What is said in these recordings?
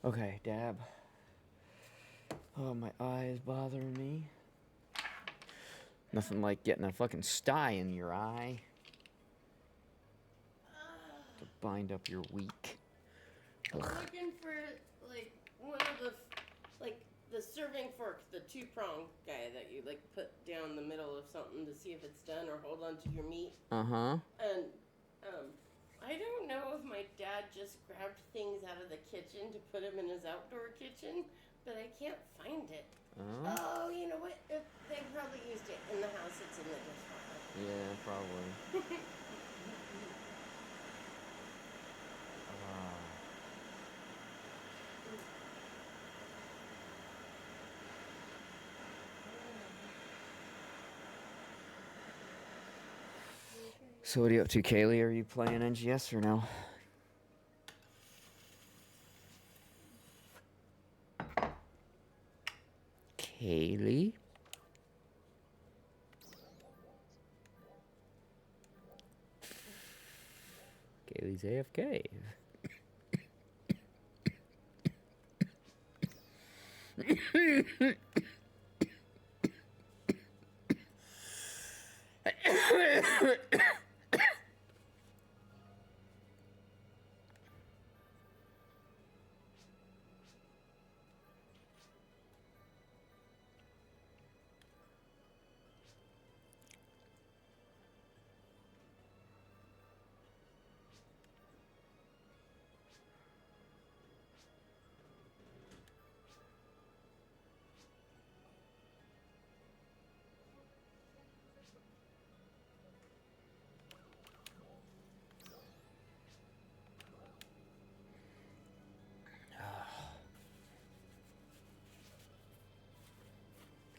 Okay, dab. Oh, my eyes bothering me. Nothing like getting a fucking sty in your eye to bind up your week. I'm looking for like one of the the serving fork, the 2-prong guy that you like put down the middle of something to see if it's done or hold on to your meat. Uh-huh. And I don't know if my dad just grabbed things out of the kitchen to put them in his outdoor kitchen, but I can't find it. Oh, you know what? They probably used it in the house. It's in the dishwasher. Yeah, probably. So what are you up to, Kaylee? Are you playing NGS or no? Kaylee? Kaylee's AFK.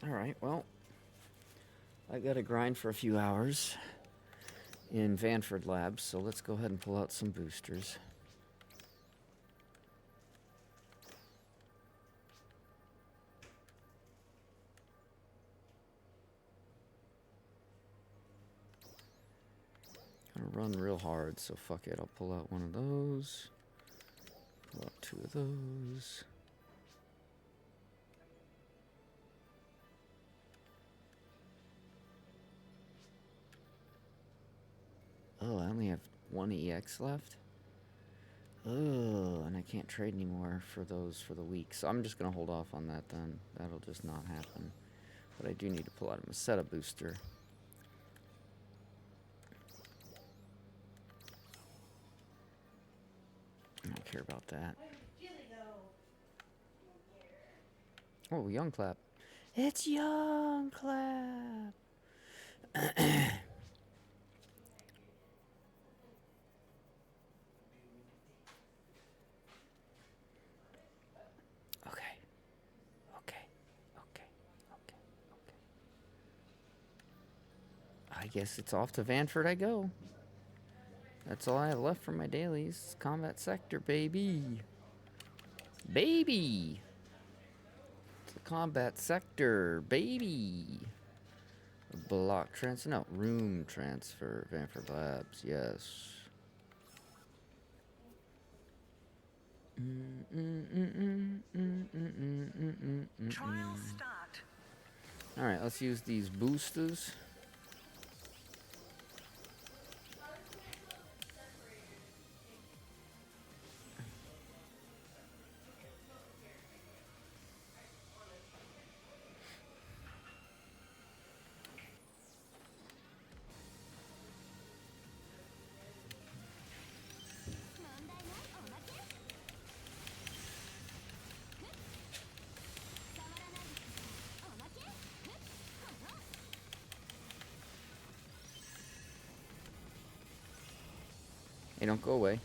Alright, well, I gotta grind for a few hours in Vanford Labs, so let's go ahead and pull out some boosters. Gonna run real hard, so fuck it, I'll pull out one of those. Pull out 2 of those. Oh, I only have 1 EX left? Oh, and I can't trade anymore for those for the week. So I'm just going to hold off on that then. That'll just not happen. But I do need to pull out a Meseta booster. I don't care about that. Oh, Young Clap. It's Young Clap! Okay. I guess it's off to Vanford I go. That's all I have left for my dailies. Combat Sector, baby. Baby! It's the Combat Sector, baby! Block transfer, no, room transfer, Vanford Labs, yes. Trial start. Alright, let's use these boosters. Hey, don't go away.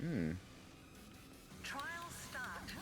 Hmm. Trial start.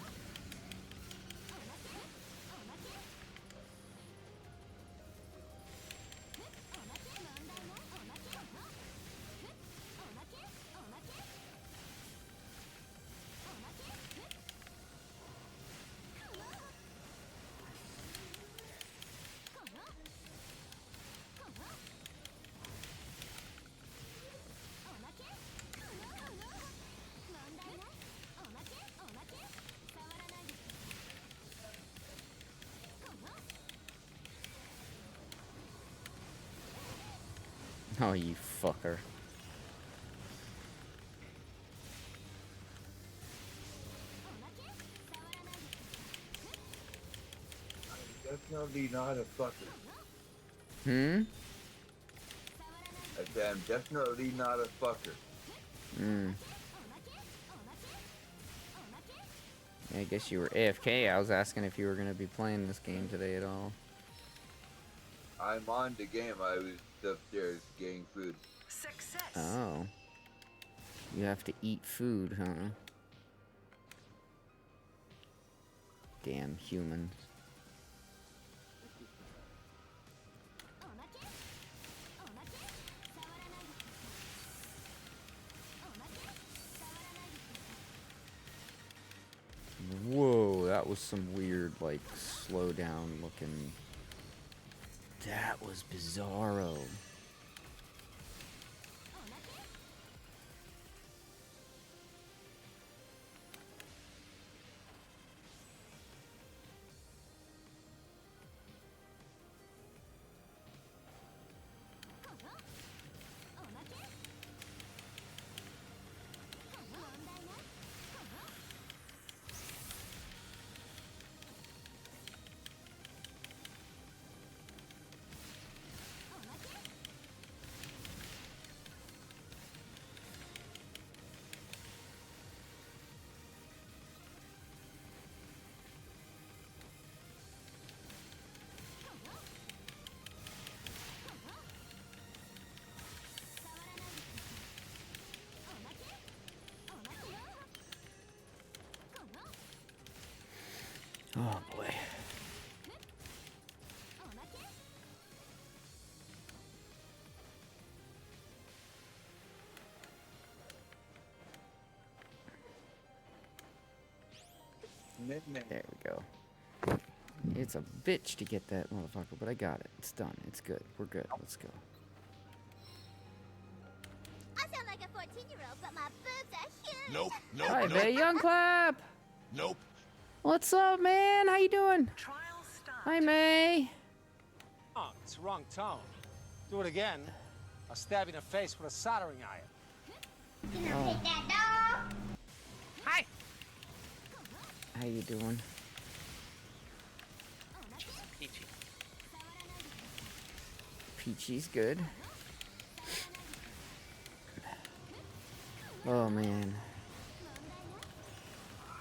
Oh, you fucker. Definitely not a fucker. Hmm? I said I'm definitely not a fucker. Hmm. I guess you were AFK. I was asking if you were gonna be playing this game today at all. I'm on the game. I was upstairs getting food. Success. Oh. You have to eat food, huh? Damn humans. Whoa, that was some weird, like, slow down looking. That was bizarro. Oh boy. Midnight. There we go. It's a bitch to get that motherfucker, but I got it. It's done. It's good. We're good. Let's go. I sound like a 14-year-old, but my boobs are huge. Nope, nope, Hi, nope, Bay Young Clap. nope. What's up, man? How you doing? Trial start. Hi, May. Oh, it's the wrong tone. Do it again. I'll stab you in the face with a soldering iron. Can I take that dog? Hi. How you doing? Peachy. Peachy's good. Oh man.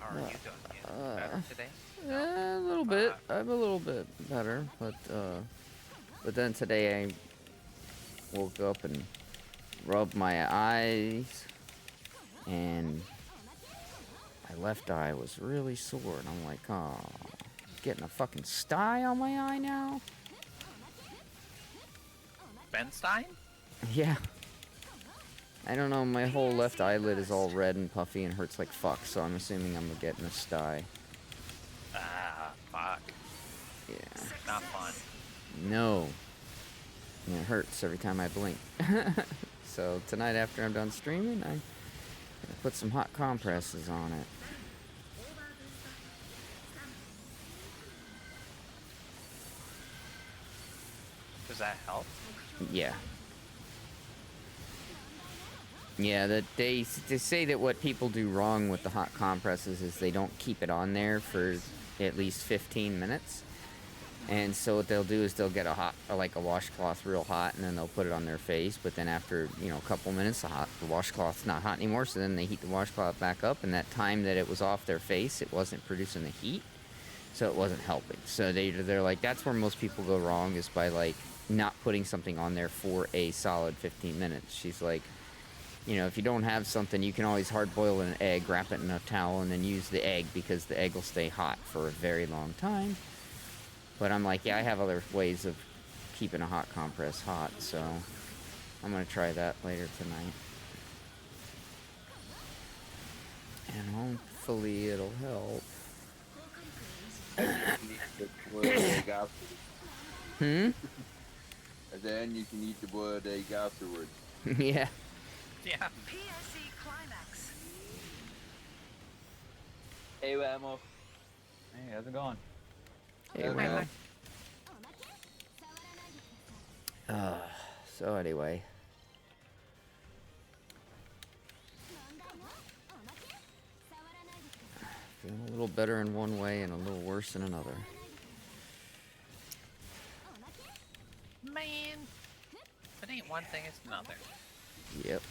How are you doing? Better today? A little bit. I'm a little bit better, but then today I woke up and rubbed my eyes, and my left eye was really sore, and I'm like, oh, getting a fucking sty on my eye now? Benstein? Yeah. I don't know, my whole left eyelid is all red and puffy and hurts like fuck, so I'm assuming I'm getting a sty. Ah, fuck. Yeah. Not fun. No. And it hurts every time I blink. So tonight after I'm done streaming, I Put some hot compresses on it. Does that help? Yeah. Yeah, that they say that what people do wrong with the hot compresses is they don't keep it on there for at least 15 minutes. And so what they'll do is they'll get a washcloth real hot, and then they'll put it on their face. But then after, you know, a couple minutes, the washcloth's not hot anymore. So then they heat the washcloth back up, and that time that it was off their face, it wasn't producing the heat, so it wasn't helping. So they're like, that's where most people go wrong, is by like not putting something on there for a solid 15 minutes. She's like, you know, if you don't have something, you can always hard boil an egg, wrap it in a towel, and then use the egg, because the egg will stay hot for a very long time. But I'm like, yeah, I have other ways of keeping a hot compress hot, so I'm going to try that later tonight. And hopefully it'll help. Hmm? And then you can eat the boiled egg afterwards. Yeah. Yeah. PSE Climax. Hey, Whammo. Hey, how's it going? Hey, well. So anyway. Feeling a little better in one way and a little worse in another. Man. If it ain't one thing, it's another. Yep.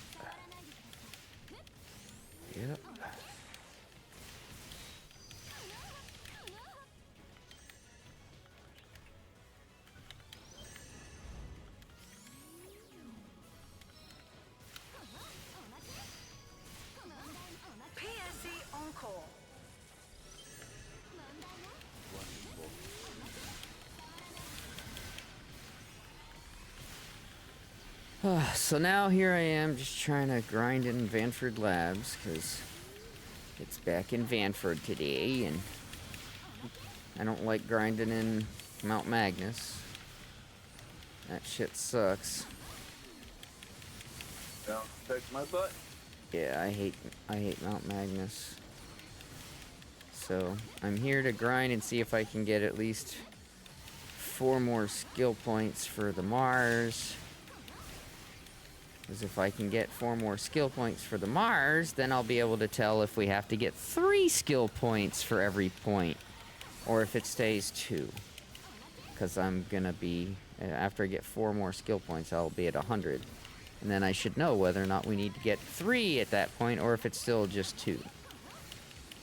Yep. PSE Encore. So now here I am just trying to grind in Vanford Labs, because it's back in Vanford today, and I don't like grinding in Mount Magnus. That shit sucks. Don't touch my butt. Yeah, I hate Mount Magnus. So I'm here to grind and see if I can get at least 4 more skill points for the Mars. Because if I can get 4 more skill points for the Mars, then I'll be able to tell if we have to get 3 skill points for every point, or if it stays 2. Because I'm gonna be, after I get 4 more skill points, I'll be at 100. And then I should know whether or not we need to get 3 at that point, or if it's still just 2.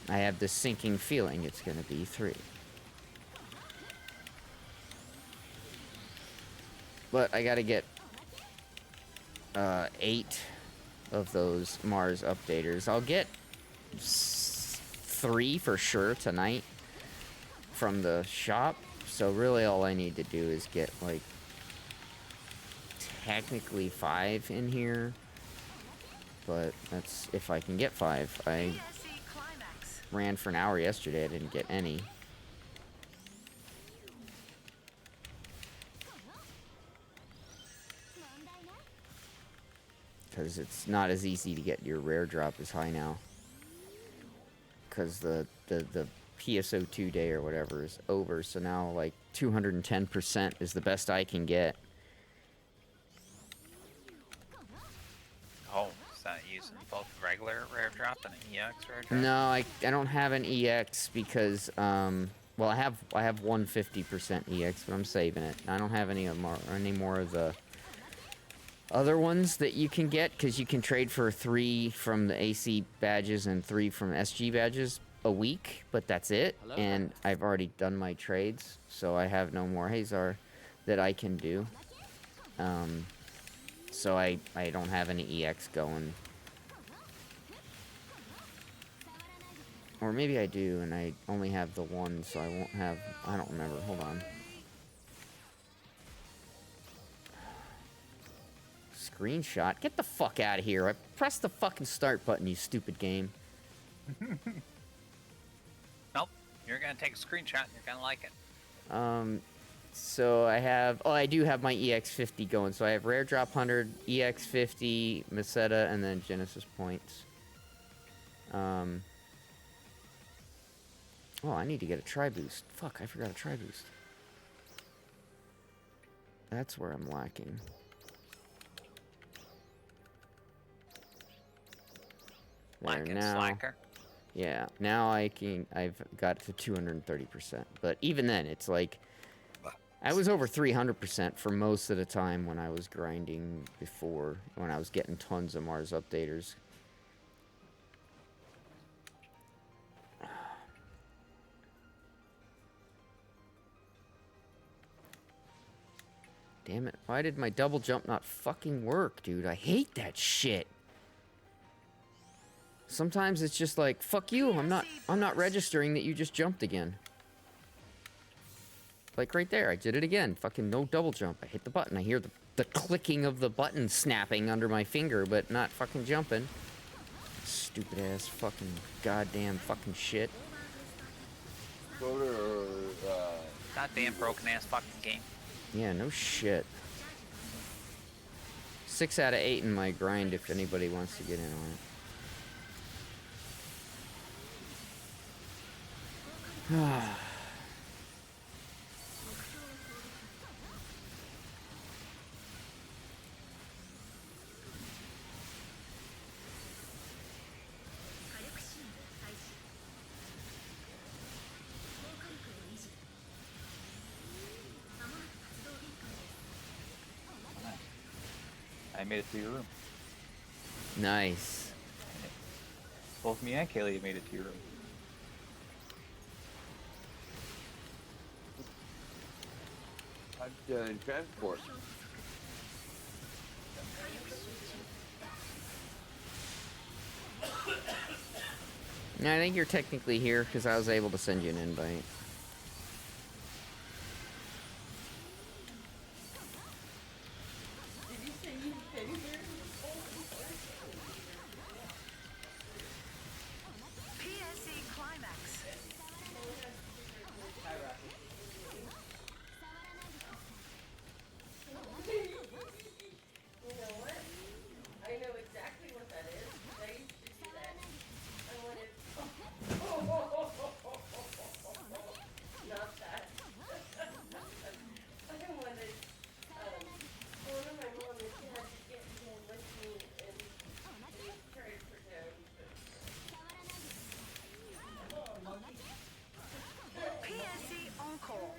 I have this sinking feeling it's gonna be 3. But I gotta get 8 of those Mars updaters. I'll get 3 for sure tonight from the shop. So really all I need to do is get like technically 5 in here. But that's if I can get 5. I PSE Climax. ran for an hour yesterday. I didn't get any. Because it's not as easy to get your rare drop as high now. Because the PSO2 day or whatever is over. So now like 210% is the best I can get. Oh, is that using both regular rare drop and an EX rare drop? No, I don't have an EX because well I have 150% EX, but I'm saving it. I don't have any more of the other ones that you can get, because you can trade for 3 from the AC badges and 3 from SG badges a week, but that's it. Hello? And I've already done my trades, so I have no more Hazar that I can do. So I don't have any EX going. Or maybe I do, and I only have the 1, so I won't have... I don't remember. Hold on. Screenshot? Get the fuck out of here. I pressed the fucking start button, you stupid game. Nope. You're gonna take a screenshot and you're gonna like it. So I have... Oh, I do have my EX50 going. So I have Rare Drop 100, EX50, Meseta, and then Genesis points. Oh, I need to get a tri-boost. Fuck, I forgot a tri-boost. That's where I'm lacking. There, Lacking now. slacker. Yeah, now I've got to 230%. But even then, it's like, I was over 300% for most of the time when I was grinding before, when I was getting tons of Mars updaters. Damn it, why did my double jump not fucking work, dude? I hate that shit. Sometimes it's just like, fuck you, I'm not registering that you just jumped again. Like right there, I did it again. Fucking no double jump. I hit the button. I hear the clicking of the button snapping under my finger, but not fucking jumping. Stupid ass fucking goddamn fucking shit. Voter or Goddamn broken ass fucking game. Yeah, no shit. 6 out of 8 in my grind if anybody wants to get in on it. I made it to your room. Nice. Both me and Kaylee made it to your room. I'm in transport. I think you're technically here because I was able to send you an invite. Did you say you've been here? PSE Climax. You know what? I know exactly what that is. I used to do that. I wanted. Not that. I wanted. One of my mom and dad to get home with me and they tried for him. PSE Encore.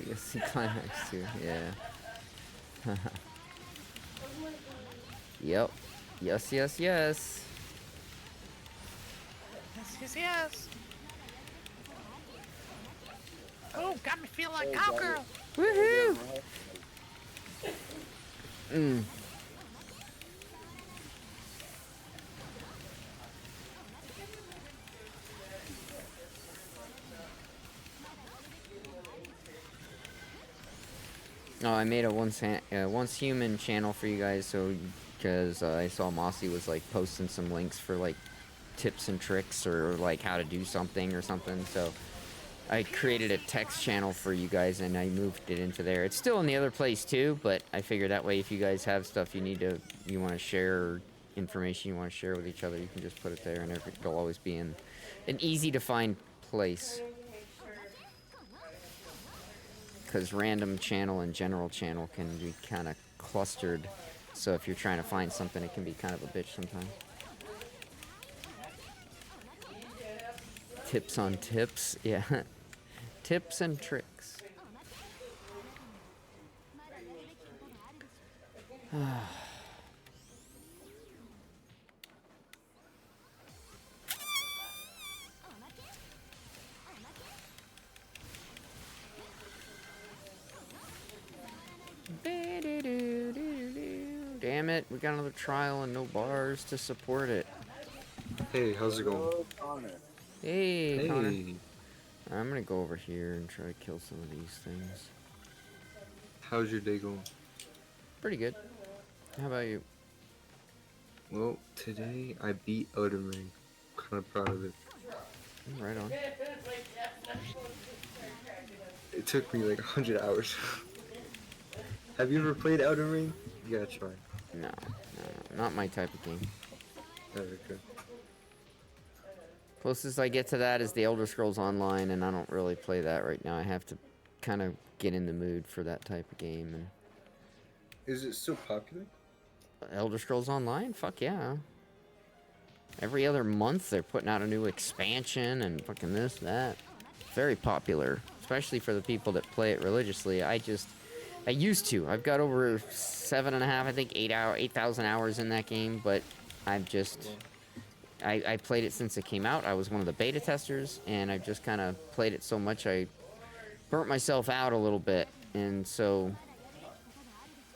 PSC Climax too, yeah. Yep. Yes, yes, yes. Yes. Oh, got me feeling like cowgirl. Woohoo! Mm. Oh, I made a once human channel for you guys, so because I saw Mossy was like posting some links for like tips and tricks or like how to do something or something. So I created a text channel for you guys and I moved it into there. It's still in the other place too, but I figured that way if you guys have stuff you want to share or information you want to share with each other, you can just put it there and it'll always be in an easy to find place. Because random channel and general channel can be kind of clustered. So if you're trying to find something, it can be kind of a bitch sometimes. Tips on tips, yeah. Tips and tricks. Damn it, we got another trial and no bars to support it. Hey, how's it going? Oh, Connor. Hey, Connor. Hey, I'm gonna go over here and try to kill some of these things. how's your day going? Pretty good. How about you? Well, today I beat Elden Ring. Kind of proud of it. Right on. It took me like 100 hours. Have you ever played Elden Ring? You gotta try. No, not my type of game. Okay. Closest I get to that is the Elder Scrolls Online, and I don't really play that right now. I have to kind of get in the mood for that type of game. And Is it still popular? Elder Scrolls Online? Fuck yeah. Every other month they're putting out a new expansion and fucking this, that. Very popular, especially for the people that play it religiously. I used to. I've got over 7.5, I think 8,000 hours in that game, but I've just... I played it since it came out. I was one of the beta testers, and I've just kind of played it so much I burnt myself out a little bit, and so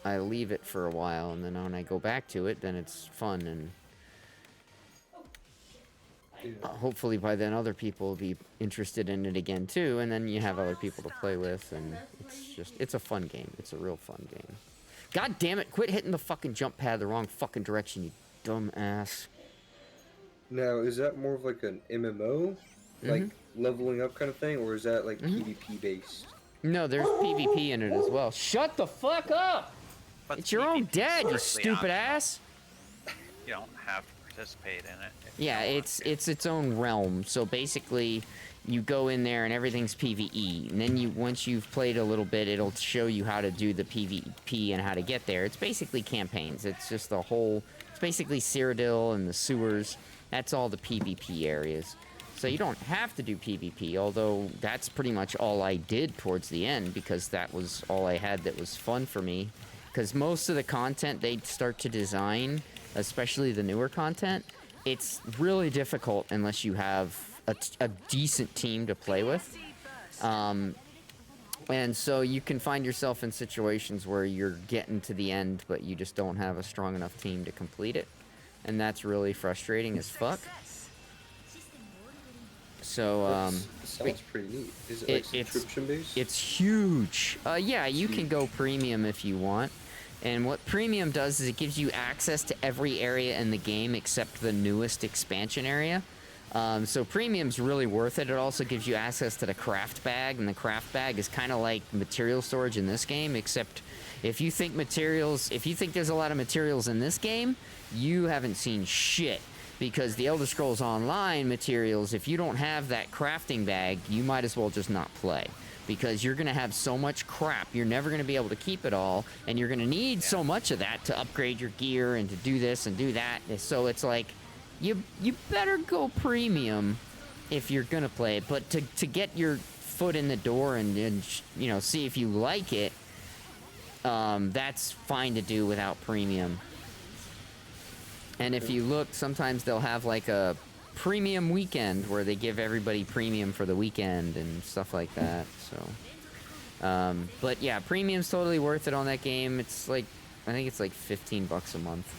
I leave it for a while, and then when I go back to it, then it's fun, and hopefully by then other people will be interested in it again too, and then you have other people to play with, and it's a fun game. It's a real fun game. God damn it, quit hitting the fucking jump pad the wrong fucking direction, you dumb ass. Now, is that more of like an MMO? Like Mm-hmm. leveling up kind of thing? Or is that like PvP based? No, there's PvP in it as well. Shut the fuck up! But It's your own PvP is dad, you strictly stupid optional. ass! You don't have to participate in it. if you Yeah, don't want it's its own realm. So basically, you go in there and everything's PvE, and then once you've played a little bit, it'll show you how to do the PvP and how to get there. It's basically campaigns. It's just the whole. It's basically Cyrodiil and the sewers. That's all the PvP areas. So you don't have to do PvP, although that's pretty much all I did towards the end because that was all I had that was fun for me. Because most of the content they start to design, especially the newer content, it's really difficult unless you have a decent team to play with. And so you can find yourself in situations where you're getting to the end, but you just don't have a strong enough team to complete it. And that's really frustrating as fuck. Success. So, Sounds pretty neat. Is it like subscription based? it's huge. Yeah, you can go premium if you want. And what premium does is it gives you access to every area in the game except the newest expansion area. So premium's really worth it. It also gives you access to the craft bag, and the craft bag is kind of like material storage in this game, except if you think there's a lot of materials in this game, you haven't seen shit. Because the Elder Scrolls Online materials, if you don't have that crafting bag, you might as well just not play. Because you're going to have so much crap, you're never going to be able to keep it all, and you're going to need so much of that to upgrade your gear and to do this and do that. So it's like, you better go premium if you're going to play it. But to get your foot in the door and see if you like it, that's fine to do without premium. And if you look, sometimes they'll have like a premium weekend where they give everybody premium for the weekend and stuff like that. So, but yeah, premium's totally worth it on that game. It's like, I think it's like $15 a month,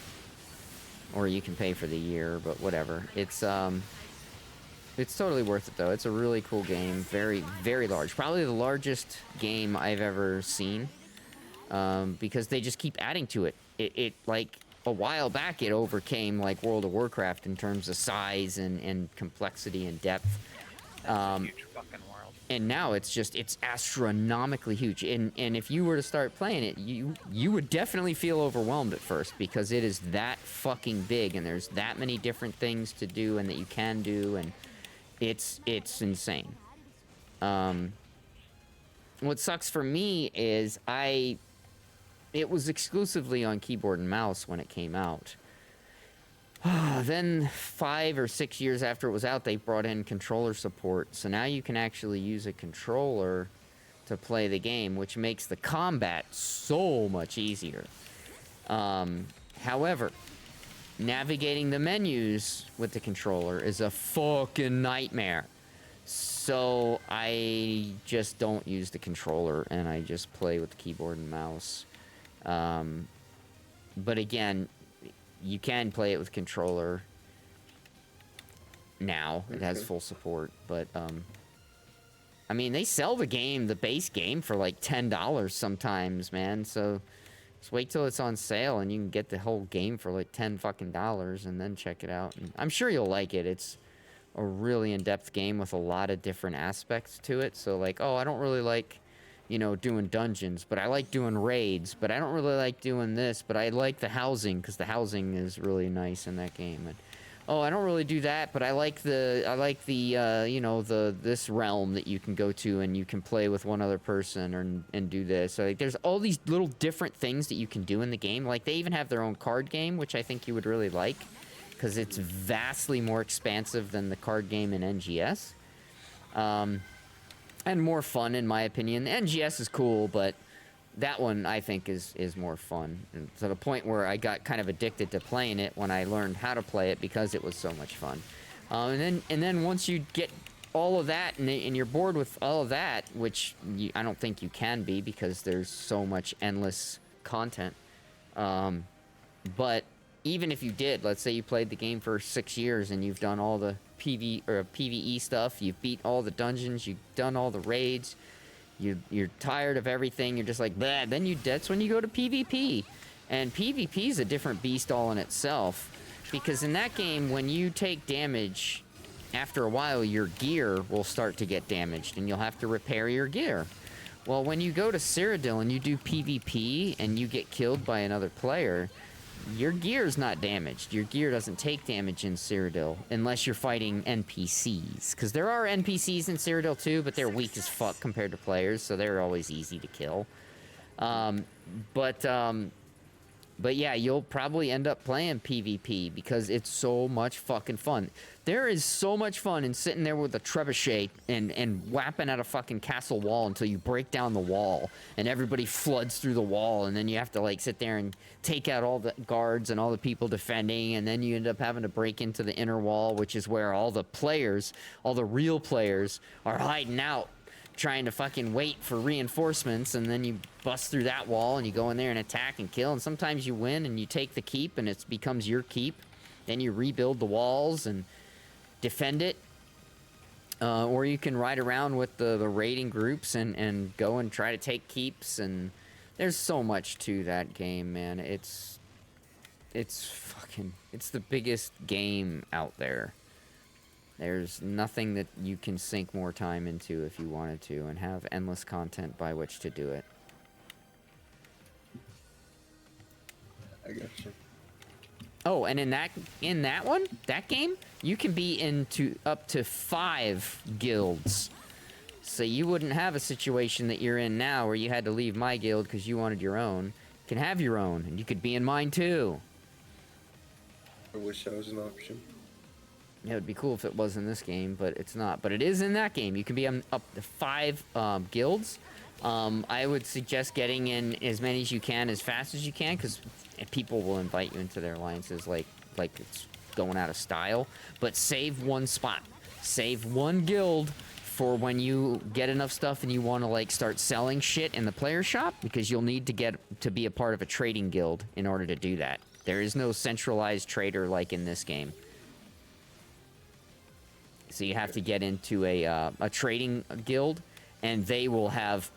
or you can pay for the year, but whatever. It's totally worth it though. It's a really cool game. Very, very large. Probably the largest game I've ever seen. Because they just keep adding to it. It like a while back it overcame like World of Warcraft in terms of size and complexity and depth. That's a huge fucking world. And now it's astronomically huge. And if you were to start playing it, you would definitely feel overwhelmed at first because it is that fucking big and there's that many different things to do and that you can do, and it's insane. What sucks for me is it was exclusively on keyboard and mouse when it came out. Then 5 or 6 years after it was out, they brought in controller support. So now you can actually use a controller to play the game, which makes the combat so much easier. However, navigating the menus with the controller is a fucking nightmare. So I just don't use the controller, and I just play with the keyboard and mouse. But again, you can play it with controller now. It has Okay. full support, but I mean, they sell the game, the base game, for like $10 sometimes, man. So just wait till it's on sale and you can get the whole game for like $10 fucking and then check it out. And I'm sure you'll like it. It's a really in-depth game with a lot of different aspects to it. So like, oh, I don't really like, you know, doing dungeons, but I like doing raids, but I don't really like doing this, but I like the housing because the housing is really nice in that game. And oh, I don't really do that, but I like the you know, this realm that you can go to and you can play with one other person and do this. So like, there's all these little different things that you can do in the game. Like they even have their own card game, which I think you would really like because it's vastly more expansive than the card game in NGS. And more fun in my opinion. The NGS is cool, but that one I think is more fun, and to the point where I got kind of addicted to playing it when I learned how to play it because it was so much fun. And then once you get all of that and you're bored with all of that, which I don't think you can be because there's so much endless content. But even if you did, let's say you played the game for 6 years and you've done all the PvE stuff, you've beat all the dungeons, you've done all the raids. You're tired of everything. You're just like, bleh. Then that's when you go to PvP, and PvP is a different beast all in itself, because in that game, when you take damage, after a while, your gear will start to get damaged, and you'll have to repair your gear. Well, when you go to Cyrodiil and you do PvP and you get killed by another player, your gear's not damaged. Your gear doesn't take damage in Cyrodiil unless you're fighting NPCs. Because there are NPCs in Cyrodiil too, but they're weak as fuck compared to players, so they're always easy to kill. But yeah, you'll probably end up playing PvP because it's so much fucking fun. There is so much fun in sitting there with a trebuchet and whapping at a fucking castle wall until you break down the wall and everybody floods through the wall, and then you have to like sit there and take out all the guards and all the people defending, and then you end up having to break into the inner wall, which is where all the players, all the real players, are hiding out, trying to fucking wait for reinforcements, and then you bust through that wall and you go in there and attack and kill, and sometimes you win and you take the keep and it becomes your keep. Then you rebuild the walls and defend it, or you can ride around with the raiding groups and go and try to take keeps. And there's so much to that game, man. It's the biggest game out there. There's nothing that you can sink more time into if you wanted to and have endless content by which to do it. I gotcha. Oh, and in that game, you can be into up to 5 guilds. So you wouldn't have a situation that you're in now where you had to leave my guild because you wanted your own. You can have your own, and you could be in mine too. I wish that was an option. Yeah, it would be cool if it was in this game, but it's not. But it is in that game. You can be up to 5 guilds. I would suggest getting in as many as you can as fast as you can, because people will invite you into their alliances like it's going out of style. But save one spot. Save one guild for when you get enough stuff and you want to like start selling shit in the player shop, because you'll need to get to be a part of a trading guild in order to do that. There is no centralized trader like in this game. So you have to get into a trading guild, and they will have,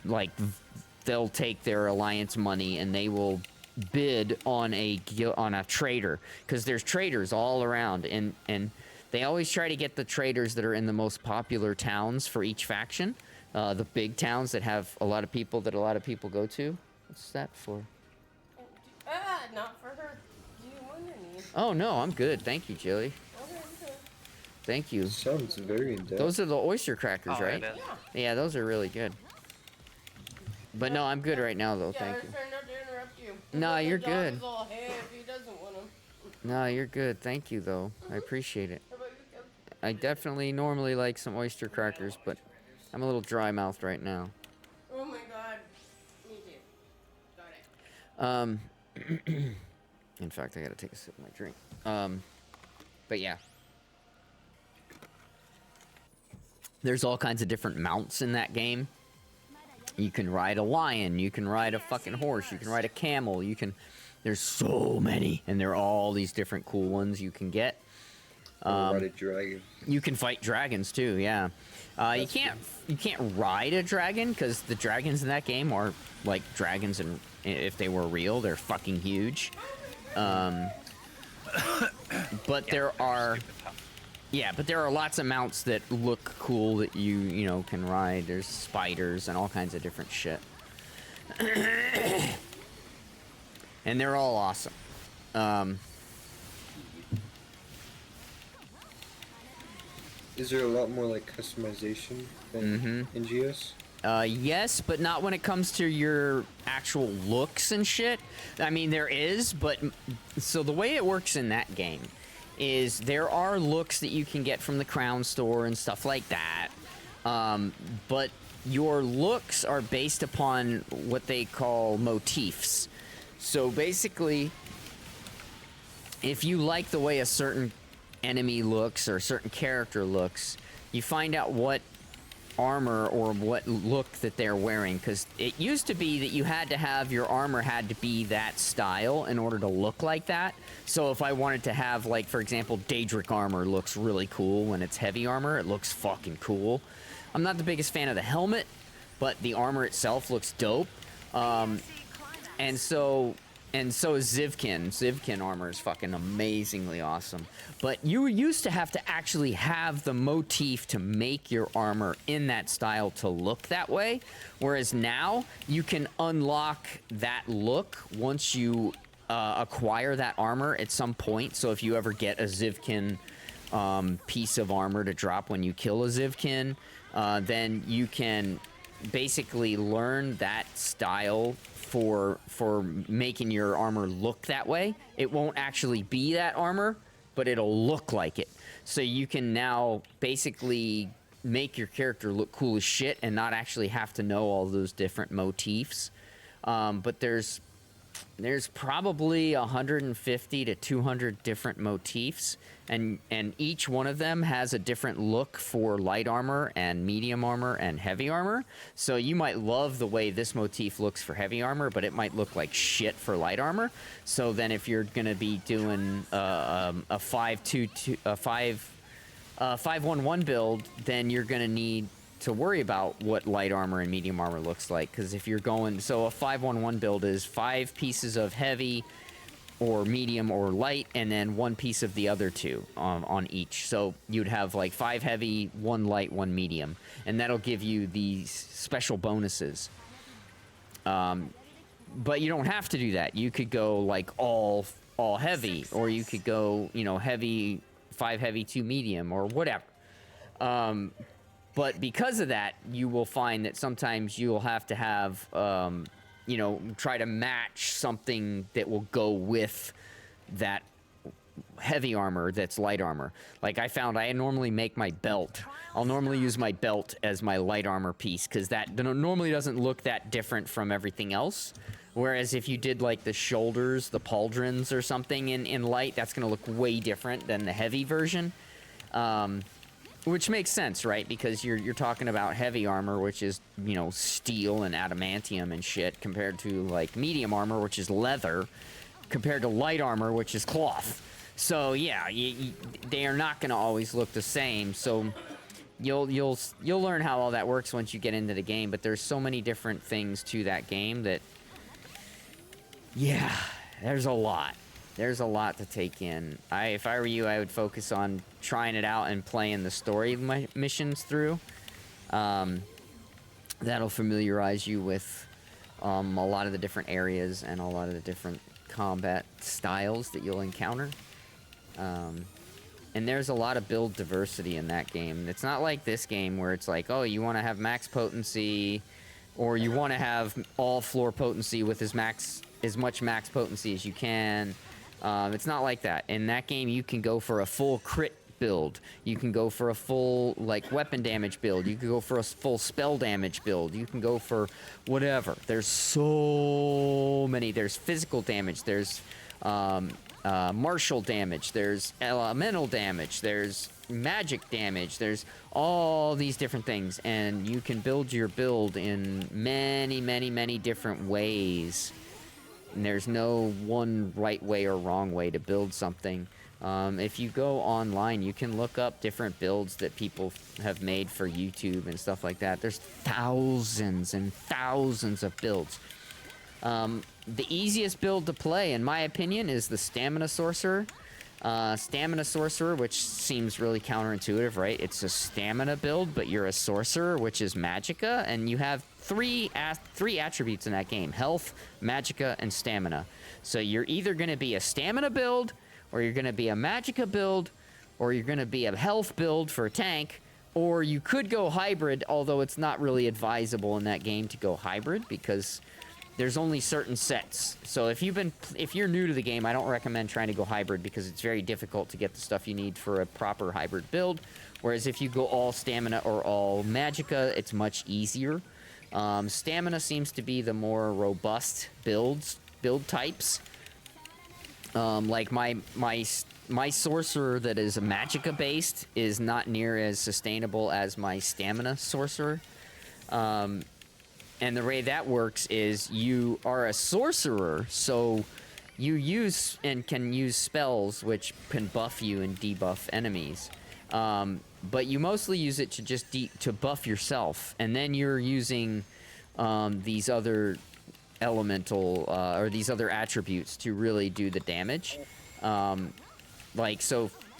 like, they'll take their alliance money and they will bid on a trader, because there's traders all around, and they always try to get the traders that are in the most popular towns for each faction, the big towns that have a lot of people that a lot of people go to. What's that for? Not for her. Do you want any? Oh no, I'm good. Thank you, Jilly. Okay. Thank you. Sounds very in depth. Those are the oyster crackers, Oh, right? it is. Yeah, those are really good. But no, I'm good right now, though. Yeah, Thank I you. was trying not to interrupt you. No, The you're dog good. is all, hey, if he doesn't want them. No, you're good. Thank you, though. I appreciate it. How about you, Kev? I definitely normally like some oyster crackers, but I'm a little dry-mouthed right now. Oh my god. Me too. Got it. In fact, I gotta take a sip of my drink. But yeah. There's all kinds of different mounts in that game. You can ride a lion, you can ride a fucking horse, you can ride a camel, you can There's so many, and there are all these different cool ones you can get. Ride a dragon. You can fight dragons too, yeah. You can't ride a dragon because the dragons in that game are like dragons, and if they were real, they're fucking huge. But there are, yeah, but there are lots of mounts that look cool that you know can ride. There's spiders and all kinds of different shit, and they're all awesome. Is there a lot more like customization than in GS? Yes, but not when it comes to your actual looks and shit. I mean, there is, but so the way it works in that game is there are looks that you can get from the Crown Store and stuff like that. But your looks are based upon what they call motifs. So basically, if you like the way a certain enemy looks or a certain character looks, you find out what armor or what look that they're wearing, because it used to be that you had to have your armor had to be that style in order to look like that. So if I wanted to have, like, for example, Daedric armor looks really cool when it's heavy armor. It looks fucking cool. I'm not the biggest fan of the helmet, but the armor itself looks dope. And so is Zivkin. Zivkin armor is fucking amazingly awesome. But you used to have to actually have the motif to make your armor in that style to look that way. Whereas now, you can unlock that look once you acquire that armor at some point. So if you ever get a Zivkin piece of armor to drop when you kill a Zivkin, then you can basically learn that style for making your armor look that way. It won't actually be that armor, but it'll look like it. So you can now basically make your character look cool as shit and not actually have to know all those different motifs. But there's probably 150 to 200 different motifs, and each one of them has a different look for light armor and medium armor and heavy armor. So you might love the way this motif looks for heavy armor, but it might look like shit for light armor. So then if you're gonna be doing a 5-1-1 build, then you're gonna need to worry about what light armor and medium armor looks like, because if you're going, so a 5-1-1 build is 5 pieces of heavy or medium or light, and then 1 piece of the other two on each. So you'd have like 5 heavy, 1 light, 1 medium, and that'll give you these special bonuses. But you don't have to do that. You could go like all heavy, or you could go, you know, heavy, 5 heavy, 2 medium, or whatever. But because of that, you will find that sometimes you'll have to have, you know, try to match something that will go with that heavy armor that's light armor. Like I found I normally make my belt. I'll normally use my belt as my light armor piece, because that normally doesn't look that different from everything else. Whereas if you did like the shoulders, the pauldrons or something in light, that's going to look way different than the heavy version. Which makes sense, right? Because you're talking about heavy armor, which is, you know, steel and adamantium and shit, compared to like medium armor, which is leather, compared to light armor, which is cloth. So yeah, they are not going to always look the same. So you'll learn how all that works once you get into the game. But there's so many different things to that game that, yeah, there's a lot. There's a lot to take in. If I were you, I would focus on trying it out and playing the story missions through. That'll familiarize you with a lot of the different areas and a lot of the different combat styles that you'll encounter. And there's a lot of build diversity in that game. It's not like this game where it's like, oh, you want to have max potency, or you want to have all floor potency with as much max potency as you can. It's not like that. In that game, you can go for a full crit build. You can go for a full, like, weapon damage build. You can go for a full spell damage build. You can go for whatever. There's so many. There's physical damage. There's martial damage. There's elemental damage. There's magic damage. There's all these different things. And you can build your build in many, many, many different ways. And there's no one right way or wrong way to build something. If you go online, you can look up different builds that people have made for YouTube and stuff like that. There's thousands and thousands of builds. The easiest build to play, in my opinion, is the Stamina Sorcerer. Stamina Sorcerer, which seems really counterintuitive, right? It's a stamina build, but you're a sorcerer, which is Magicka, and you have three attributes in that game: health, Magicka, and stamina. So you're either going to be a stamina build, or you're going to be a Magicka build, or you're going to be a health build for a tank, or you could go hybrid, although it's not really advisable in that game to go hybrid, because there's only certain sets. So if you're new to the game, I don't recommend trying to go hybrid because it's very difficult to get the stuff you need for a proper hybrid build. Whereas if you go all stamina or all Magicka, it's much easier. Stamina seems to be the more robust build types. Like my sorcerer that is Magicka based is not near as sustainable as my stamina sorcerer. And the way that works is you are a sorcerer, so you use and can use spells which can buff you and debuff enemies. But you mostly use it to just to buff yourself, and then you're using these other elemental or these other attributes to really do the damage.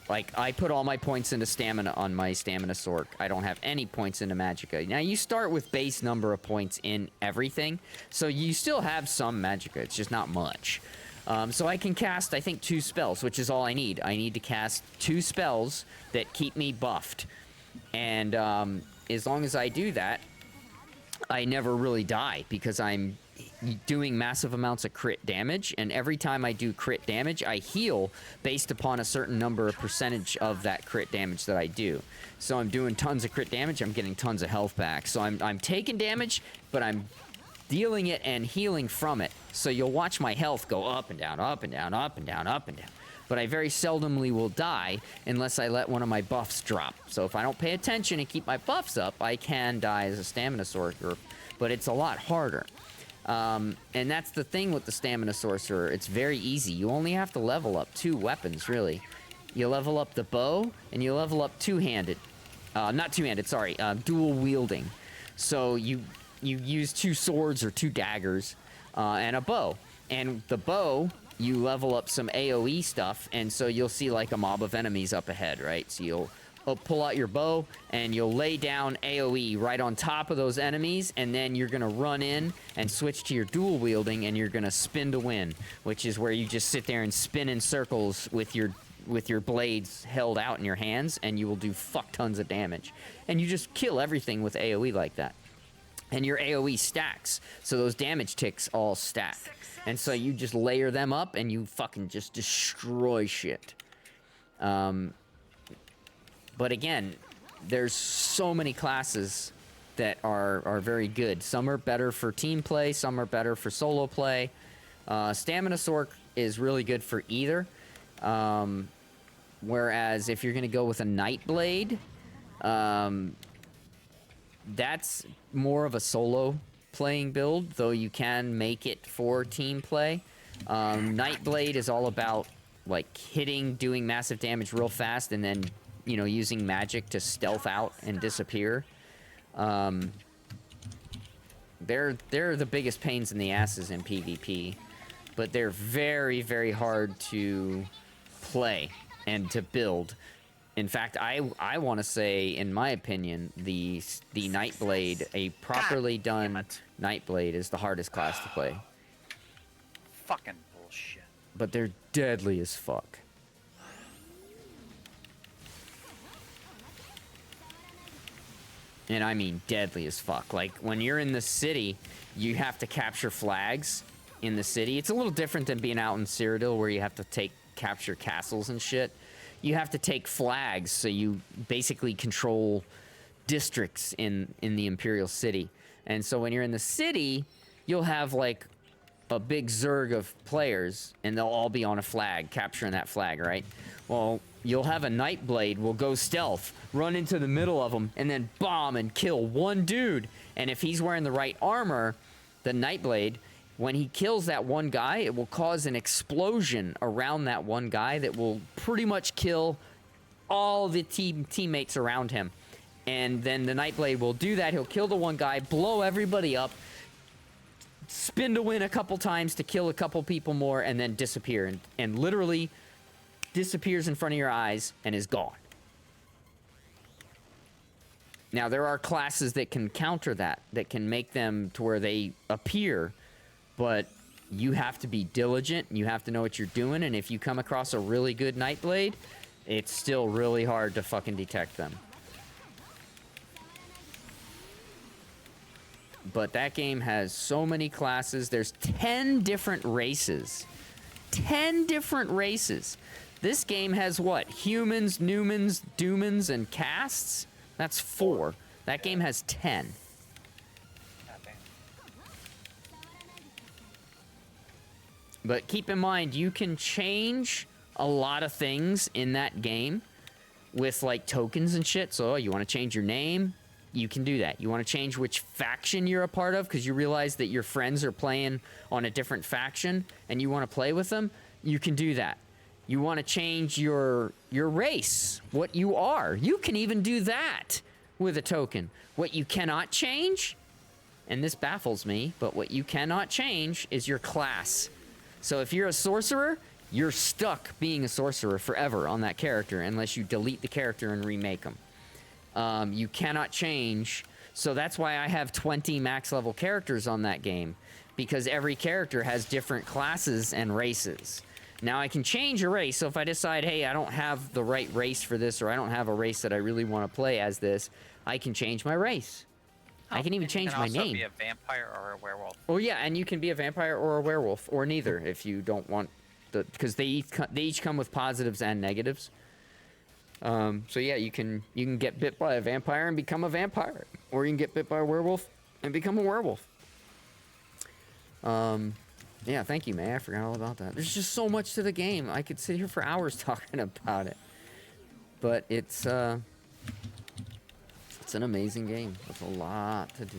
Like I put all my points into stamina on my stamina sorc. I don't have any points into Magicka. Now you start with base number of points in everything, so you still have some Magicka. It's just not much. So I can cast, I think, 2 spells, which is all I need. I need to cast 2 spells that keep me buffed, and as long as I do that, I never really die because I'm doing massive amounts of crit damage, and every time I do crit damage, I heal based upon a certain number of percentage of that crit damage that I do. So I'm doing tons of crit damage, I'm getting tons of health back. So I'm taking damage, but I'm dealing it and healing from it. So you'll watch my health go up and down, up and down, up and down, up and down. But I very seldomly will die unless I let one of my buffs drop. So if I don't pay attention and keep my buffs up, I can die as a stamina sorcerer, but it's a lot harder. And that's the thing with the Stamina Sorcerer. It's very easy. You only have to level up 2 weapons, really. You level up the bow, and you level up two-handed. Not two-handed, sorry. Dual wielding. So you use 2 swords or 2 daggers, and a bow. And the bow, you level up some AoE stuff, and so you'll see like a mob of enemies up ahead, right? So you'll pull out your bow, and you'll lay down AoE right on top of those enemies, and then you're gonna run in and switch to your dual wielding, and you're gonna spin to win, which is where you just sit there and spin in circles with your blades held out in your hands, and you will do fuck tons of damage. And you just kill everything with AoE like that. And your AoE stacks, so those damage ticks all stack. And so you just layer them up, and you fucking just destroy shit. But again, there's so many classes that are very good. Some are better for team play, some are better for solo play. Stamina Sorc is really good for either. Whereas if you're going to go with a Nightblade, that's more of a solo playing build, though you can make it for team play. Nightblade is all about like hitting, doing massive damage real fast, and then using magic to stealth out and disappear. They're the biggest pains in the asses in PvP, but they're very, very hard to play and to build. In fact, I want to say, in my opinion, the Nightblade, a properly done Nightblade, is the hardest class to play. Fucking bullshit. But they're deadly as fuck. And I mean deadly as fuck. Like, when you're in the city, you have to capture flags in the city. It's a little different than being out in Cyrodiil, where you have to capture castles and shit. You have to take flags, so you basically control districts in the Imperial City. And so when you're in the city, you'll have, like, a big zerg of players, and they'll all be on a flag, capturing that flag, right? Well, you'll have a Nightblade will go stealth, run into the middle of them, and then bomb and kill one dude. And if he's wearing the right armor, the Nightblade When he kills that one guy, it will cause an explosion around that one guy that will pretty much kill all the teammates around him. And then the Nightblade will do that. He'll kill the one guy, blow everybody up, spin to win a couple times to kill a couple people more, and then disappear. And literally disappears in front of your eyes and is gone. Now, there are classes that can counter that can make them to where they appear, but you have to be diligent, you have to know what you're doing, and if you come across a really good Nightblade, it's still really hard to fucking detect them. But that game has so many classes. There's 10 different races. 10 different races. This game has what? Humans, Newmans, Doomans, and casts? That's 4. That game has 10. But keep in mind, you can change a lot of things in that game with like tokens and shit. So you want to change your name, you can do that. You want to change which faction you're a part of because you realize that your friends are playing on a different faction and you want to play with them, you can do that. You want to change your race, what you are. You can even do that with a token. What you cannot change, and this baffles me, but what you cannot change is your class. So if you're a sorcerer, you're stuck being a sorcerer forever on that character unless you delete the character and remake them. You cannot change. So that's why I have 20 max level characters on that game, because every character has different classes and races. Now I can change a race. So if I decide, hey, I don't have the right race for this, or I don't have a race that I really want to play as this, I can change my race. I can even change my name. You can also be a vampire or a werewolf. Oh yeah, and you can be a vampire or a werewolf, or neither if you don't want the, because they each come with positives and negatives. So yeah, you can get bit by a vampire and become a vampire, or you can get bit by a werewolf and become a werewolf. Yeah, thank you, May. I forgot all about that. There's just so much to the game. I could sit here for hours talking about it, but it's an amazing game with a lot to do.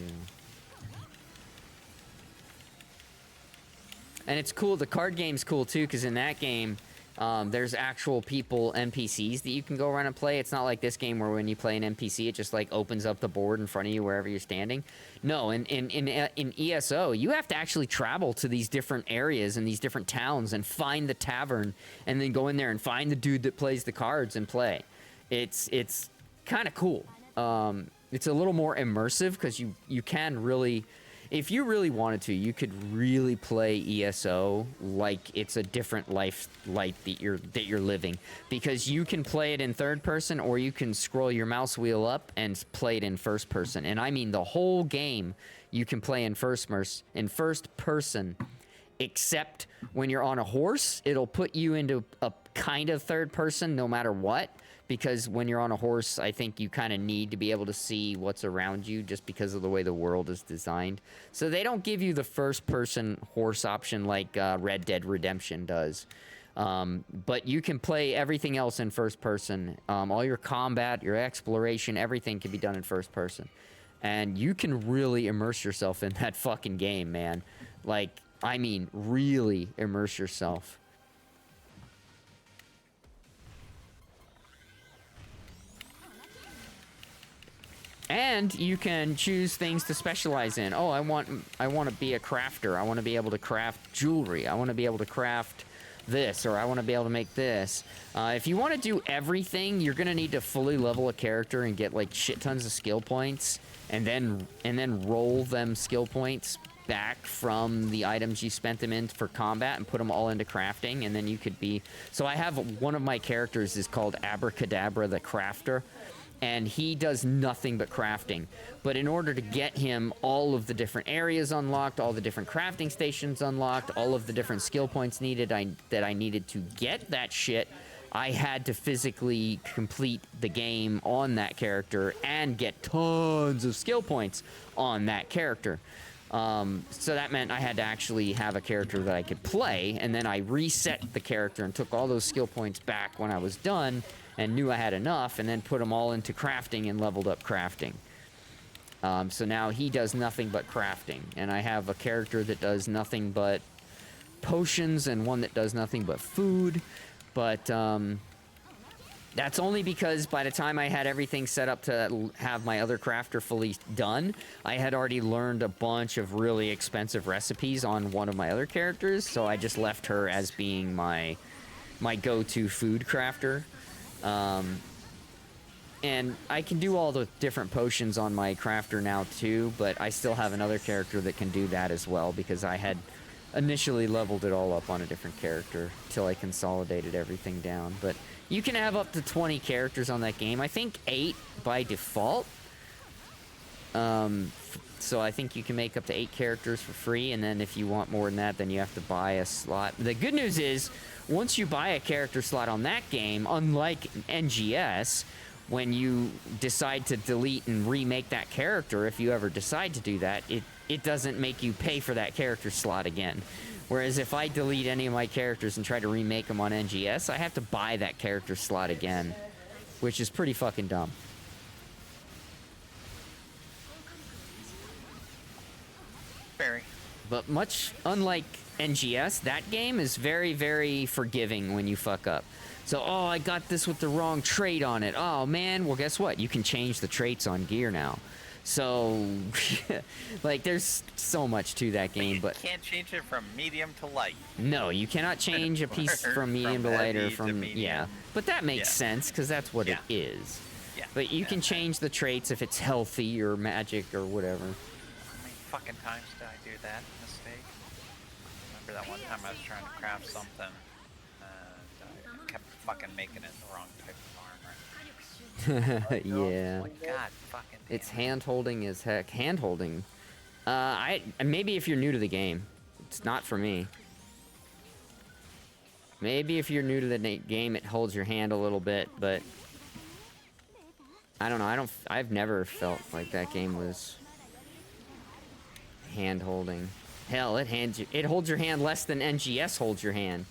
And it's cool. The card game's cool too, because in that game, there's actual people, NPCs that you can go around and play. It's not like this game where when you play an NPC, it just like opens up the board in front of you wherever you're standing. No, in ESO, you have to actually travel to these different areas and these different towns and find the tavern, and then go in there and find the dude that plays the cards and play. It's kind of cool. It's a little more immersive because you can really, if you really wanted to, you could really play ESO like it's a different life that you're living, because you can play it in third person, or you can scroll your mouse wheel up and play it in first person. And I mean the whole game you can play in first person, except when you're on a horse, it'll put you into a kind of third person no matter what. Because when you're on a horse, I think you kind of need to be able to see what's around you just because of the way the world is designed. So they don't give you the first-person horse option like Red Dead Redemption does. But you can play everything else in first person. All your combat, your exploration, everything can be done in first person. And you can really immerse yourself in that fucking game, man. Like, I mean, really immerse yourself. And you can choose things to specialize in. Oh, I want to be a crafter. I want to be able to craft jewelry. I want to be able to craft this, or I want to be able to make this. If you want to do everything, you're gonna need to fully level a character and get like shit tons of skill points, and then roll them skill points back from the items you spent them in for combat and put them all into crafting, and then you could be. So I have one of my characters is called Abracadabra the Crafter. And he does nothing but crafting. But in order to get him all of the different areas unlocked, all the different crafting stations unlocked, all of the different skill points needed that I needed to get that shit, I had to physically complete the game on that character and get tons of skill points on that character. So that meant I had to actually have a character that I could play, and then I reset the character and took all those skill points back when I was done, and knew I had enough, and then put them all into crafting and leveled up crafting. So now he does nothing but crafting, and I have a character that does nothing but potions and one that does nothing but food. But that's only because by the time I had everything set up to have my other crafter fully done, I had already learned a bunch of really expensive recipes on one of my other characters, so I just left her as being my go-to food crafter. And I can do all the different potions on my crafter now too, but I still have another character that can do that as well, because I had initially leveled it all up on a different character till I consolidated everything down. But you can have up to 20 characters on that game. I think 8 by default. So I think you can make up to 8 characters for free, and then if you want more than that, then you have to buy a slot. The good news is, once you buy a character slot on that game, unlike NGS, when you decide to delete and remake that character, if you ever decide to do that, it doesn't make you pay for that character slot again. Whereas if I delete any of my characters and try to remake them on NGS, I have to buy that character slot again, which is pretty fucking dumb. Very. But much unlike NGS, that game is very, very forgiving when you fuck up. So, oh, I got this with the wrong trait on it. Oh, man. Well, guess what? You can change the traits on gear now. So, like, there's so much to that game, but you can't change it from medium to light. no, you cannot change a piece from medium to light or from, yeah. But that makes sense, because that's what it is. Yeah. But you can change the traits if it's healthy or magic or whatever. How many fucking times did I do that mistake? Remember that one time I was trying to craft something, and I kept fucking making it the wrong type of armor. Yeah. God fucking damn. It's hand-holding as heck. Hand-holding. Maybe if you're new to the game. It's not for me. Maybe if you're new to the game, it holds your hand a little bit, but I don't know. I've never felt like that game was hand-holding. Hell, it holds your hand less than NGS holds your hand.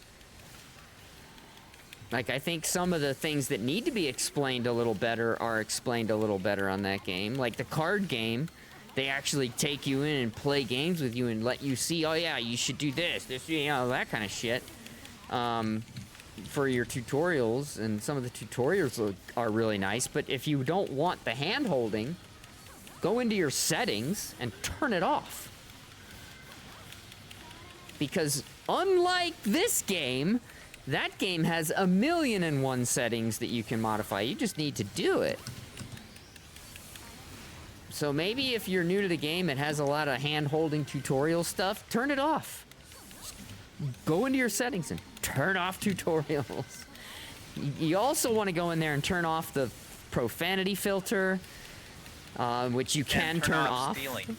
Like, I think some of the things that need to be explained a little better are explained a little better on that game. Like the card game, they actually take you in and play games with you and let you see, oh yeah, you should do this, you know, that kind of shit. For your tutorials, and some of the tutorials are really nice, but if you don't want the hand-holding, go into your settings and turn it off. Because unlike this game, that game has 1,000,001 settings that you can modify. You just need to do it. So maybe if you're new to the game, it has a lot of hand-holding tutorial stuff, turn it off. Just go into your settings and turn off tutorials. You also want to go in there and turn off the profanity filter, which you can turn off. Stealing.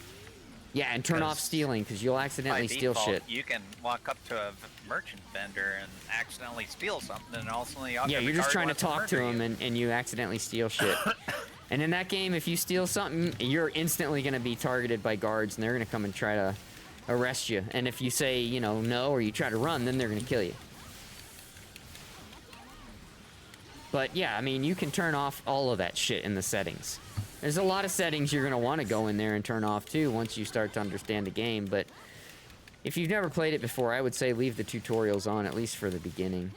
Yeah, and turn off stealing, because you'll accidentally steal default, shit. You can walk up to a merchant vendor and accidentally steal something, and all of a sudden Yeah, you're just trying to talk to him, and you accidentally steal shit. And in that game, if you steal something, you're instantly going to be targeted by guards, and they're going to come and try to arrest you. And if you say, you know, no, or you try to run, then they're going to kill you. But yeah, I mean, you can turn off all of that shit in the settings. There's a lot of settings you're going to want to go in there and turn off too once you start to understand the game, but if you've never played it before, I would say leave the tutorials on, at least for the beginning.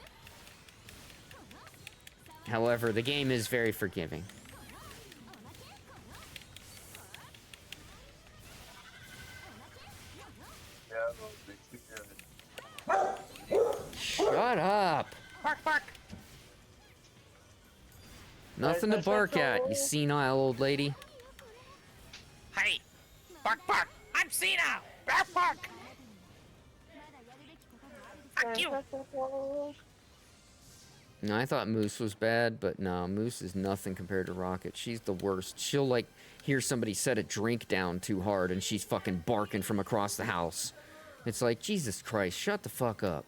However, the game is very forgiving. Shut up! Bark, bark! Nothing to bark at, you senile old lady. Hey! Bark, bark! I'm senile! Bark, bark! Fuck you! No, I thought Moose was bad, but no, Moose is nothing compared to Rocket. She's the worst. She'll, like, hear somebody set a drink down too hard, and she's fucking barking from across the house. It's like, Jesus Christ, shut the fuck up.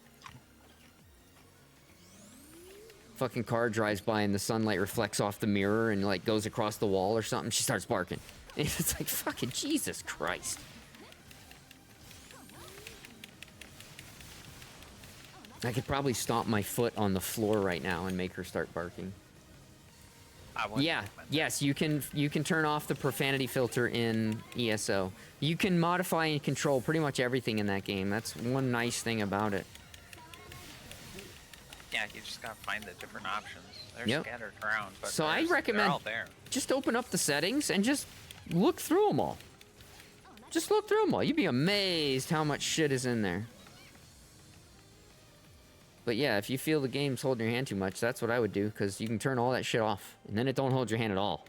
Fucking car drives by and the sunlight reflects off the mirror and, like, goes across the wall or something. She starts barking. It's like, fucking Jesus Christ. I could probably stomp my foot on the floor right now and make her start barking. I wouldn't Yeah, recommend yes, you can turn off the profanity filter in ESO. You can modify and control pretty much everything in that game. That's one nice thing about it. Yeah, you just gotta find the different options. They're Yep. scattered around, but So I they're recommend all there. just open up the settings and just look through them all. Just look through them all. You'd be amazed how much shit is in there. But yeah, if you feel the game's holding your hand too much, that's what I would do, because you can turn all that shit off, and then it don't hold your hand at all.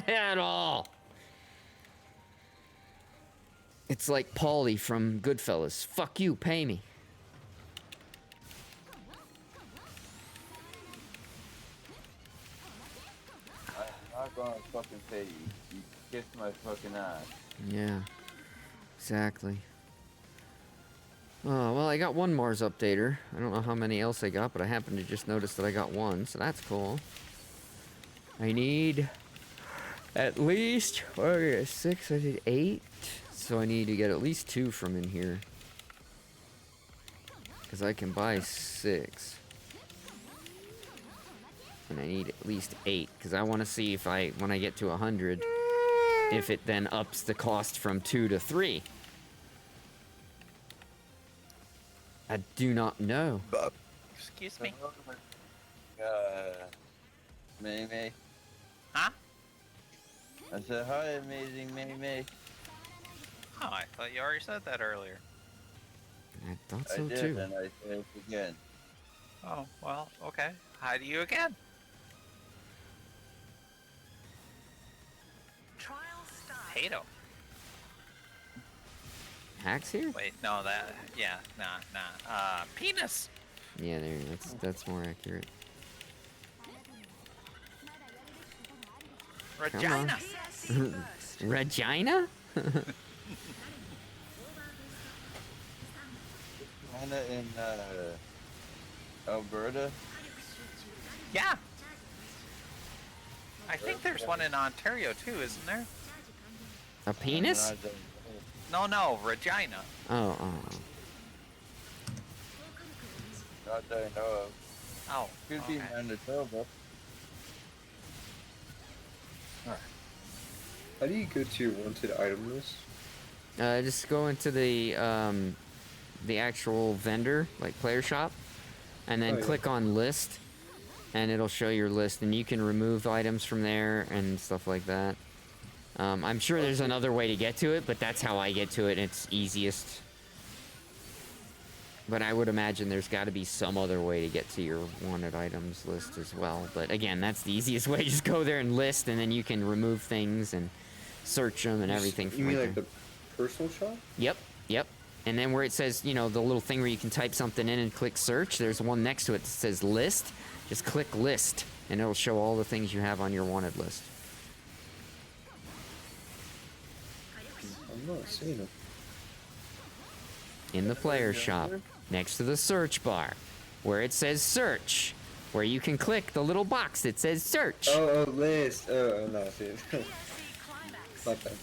At all. It's like Paulie from Goodfellas. Fuck you, pay me. I'm not gonna fucking pay you. You kiss my fucking ass. Yeah, exactly. Oh, well, I got one Mars updater. I don't know how many else I got, but I happened to just notice that I got one, so that's cool. I need at least 6, I did 8, so I need to get at least 2 from in here. Because I can buy 6. And I need at least 8, because I want to see if when I get to 100, if it then ups the cost from 2 to 3. I do not know. Excuse me? May May. Huh? I said, hi, amazing May May. Oh, I thought you already said that earlier. I thought I so did, too. and I said it again. Oh, well, okay. Hi to you again. Trial start. Hato. Hacks here? Wait, no, nah. Penis. Yeah, there. That's more accurate. Regina. PSE first. Regina? Kinda in, Alberta. Yeah. I think there's one in Ontario too, isn't there? A penis? No, Regina. Oh. Not that I know of. Oh, Could be okay. Manitoba. How do you go to your wanted item list? Just go into the actual vendor, like player shop, and then Oh, yeah. click on list, and it'll show your list, and you can remove items from there and stuff like that. I'm sure there's another way to get to it, but that's how I get to it. It's easiest. But I would imagine there's got to be some other way to get to your wanted items list as well. But again, that's the easiest way. Just go there and list, and then you can remove things and search them and everything. You from mean right like there. the personal shop? Yep. And then where it says, the little thing where you can type something in and click search, there's one next to it that says list. Just click list, and it'll show all the things you have on your wanted list. I'm not seeing it. In the player shop, next to the search bar, where it says search, where you can click the little box that says search. Oh, list. Oh, I'm not seeing it. PSE climax. My bad.